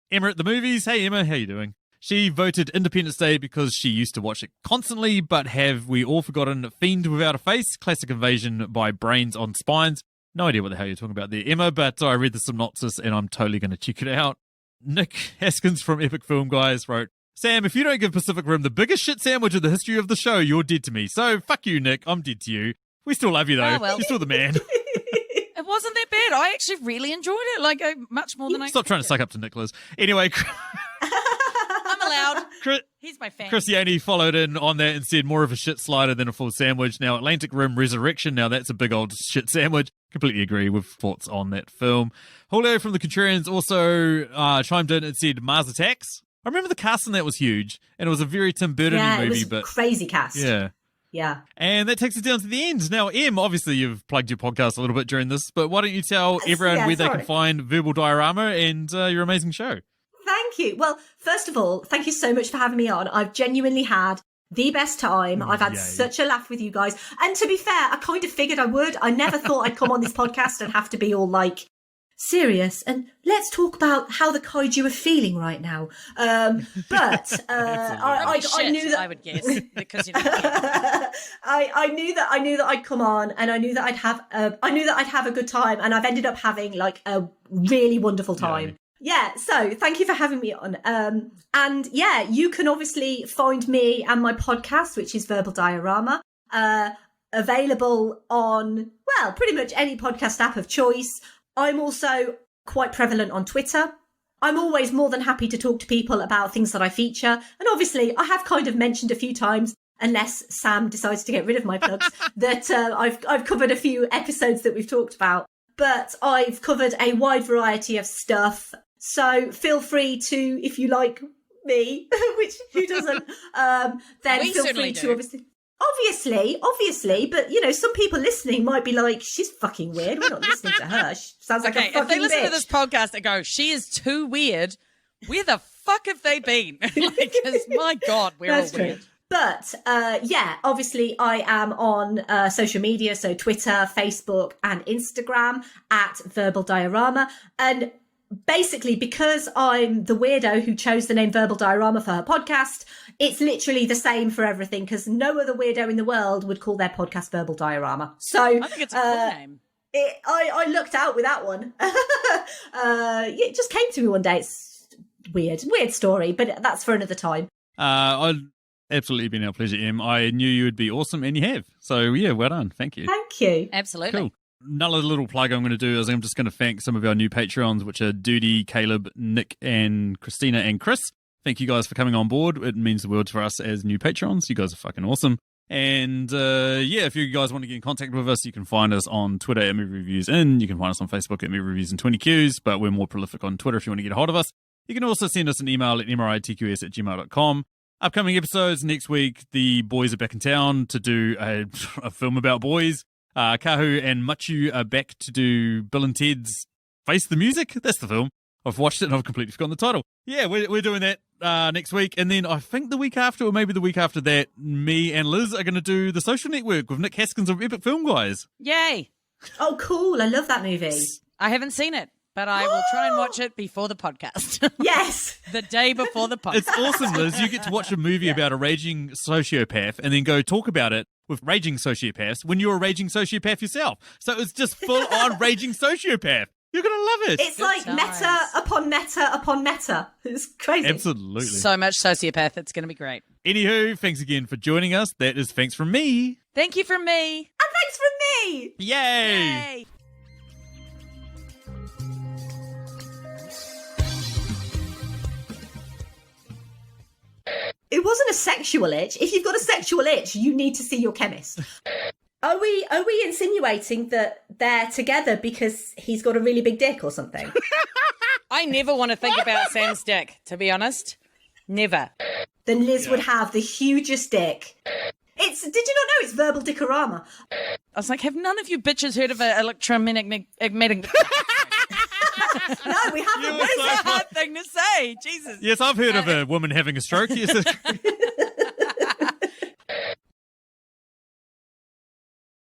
Emma at the movies. Hey, Emma, how you doing? She voted Independence Day because she used to watch it constantly, but have we all forgotten Fiend Without a Face? Classic invasion by Brains on Spines. No idea what the hell you're talking about there, Emma, but I read the synopsis and I'm totally going to check it out. Nick Haskins from Epic Film Guys wrote, Sam, if you don't give Pacific Rim the biggest shit sandwich in the history of the show, you're dead to me. So fuck you, Nick. I'm dead to you. We still love you, though.
Oh, well.
You're still the man.
It wasn't that bad. I actually really enjoyed it, like much more than I
Stop trying to suck up to Nicholas. Anyway,
I'm allowed. He's my fan.
Chris Yaney followed in on that and said more of a shit slider than a full sandwich. Now, Atlantic Rim Resurrection, now that's a big old shit sandwich. Completely agree with thoughts on that film. Julio from the Contrarians also chimed in and said Mars Attacks. I remember the cast in that was huge, and it was a very Tim Burton-y movie.
It was
but
crazy cast.
Yeah.
Yeah.
And that takes us down to the end. Now, Em, obviously you've plugged your podcast a little bit during this, but why don't you tell everyone where they can find Verbal Diorama and your amazing show?
Thank you. Well, first of all, thank you so much for having me on. I've genuinely had the best time. I've had such a laugh with you guys. And to be fair, I kind of figured I would. I never thought I'd come on this podcast and have to be all like serious and let's talk about how the kaiju are feeling right now. But I knew that
I would guess because you know.
I knew that I'd come on and I knew that I'd have a good time, and I've ended up having like a really wonderful time. Yeah, so thank you for having me on. And yeah, you can obviously find me and my podcast, which is Verbal Diorama, available on, well, pretty much any podcast app of choice. I'm also quite prevalent on Twitter. I'm always more than happy to talk to people about things that I feature. And obviously, I have kind of mentioned a few times, unless Sam decides to get rid of my plugs, that I've covered a few episodes that we've talked about. But I've covered a wide variety of stuff. So feel free to, if you like me, which who doesn't, then
We
feel
certainly
free to
do.
Obviously, but some people listening might be like, she's fucking weird. We're not listening to her. She sounds like a
Okay,
fucking
if they listen
bitch.
to this podcast and go, she is too weird, where the fuck have they been? Because my God, we're
That's
all
true.
weird.
But obviously I am on social media, so Twitter, Facebook, and Instagram at Verbal Diorama. And basically, because I'm the weirdo who chose the name Verbal Diorama for her podcast, it's literally the same for everything, because no other weirdo in the world would call their podcast Verbal Diorama. So
I think it's a cool name.
I lucked out with that one. It just came to me one day. It's weird story, but that's for another time.
I'd absolutely been our pleasure, Em. I knew you would be awesome, and you have. So, yeah, well done. Thank you.
Thank you.
Absolutely.
Cool. Another little plug I'm going to do is I'm just going to thank some of our new Patreons, which are Duty, Caleb, Nick, and Christina and Chris. Thank you guys for coming on board. It means the world for us as new Patreons. You guys are fucking awesome. And if you guys want to get in contact with us, you can find us on Twitter at Movie Reviews In. You can find us on Facebook at Movie Reviews in 20 Qs, but we're more prolific on Twitter if you want to get a hold of us. You can also send us an email at mritqs@gmail.com. Upcoming episodes next week, the boys are back in town to do a film about boys. Kahu and Machu are back to do Bill and Ted's Face the Music. That's the film. I've watched it and I've completely forgotten the title. Yeah, we're doing that next week. And then I think the week after, or maybe the week after that, me and Liz are going to do The Social Network with Nick Haskins of Epic Film Guys.
Yay.
Oh, cool. I love that movie.
I haven't seen it, but I will try and watch it before the podcast.
Yes.
The day before the podcast.
It's awesome, Liz. You get to watch a movie about a raging sociopath and then go talk about it with raging sociopaths when you're a raging sociopath yourself. So it's just full on raging sociopath. You're going to love it.
It's like
times.
meta upon meta upon meta. It's crazy.
Absolutely.
So much sociopath. It's going to be great.
Anywho, thanks again for joining us. That is thanks from me.
Thank you from me.
And thanks from me.
Yay!
Yay.
It wasn't a sexual itch. If you've got a sexual itch, you need to see your chemist. Are we insinuating that they're together because he's got a really big dick or something?
I never want to think about Sam's dick, to be honest. Never.
Then Liz would have the hugest dick. Did you not know it's Verbal Diorama?
I was like, have none of you bitches heard of an electromagnetic...
No, we haven't.
You were
What is
so
a hard thing to say? Jesus.
Yes, I've heard of a woman having a stroke. Yes.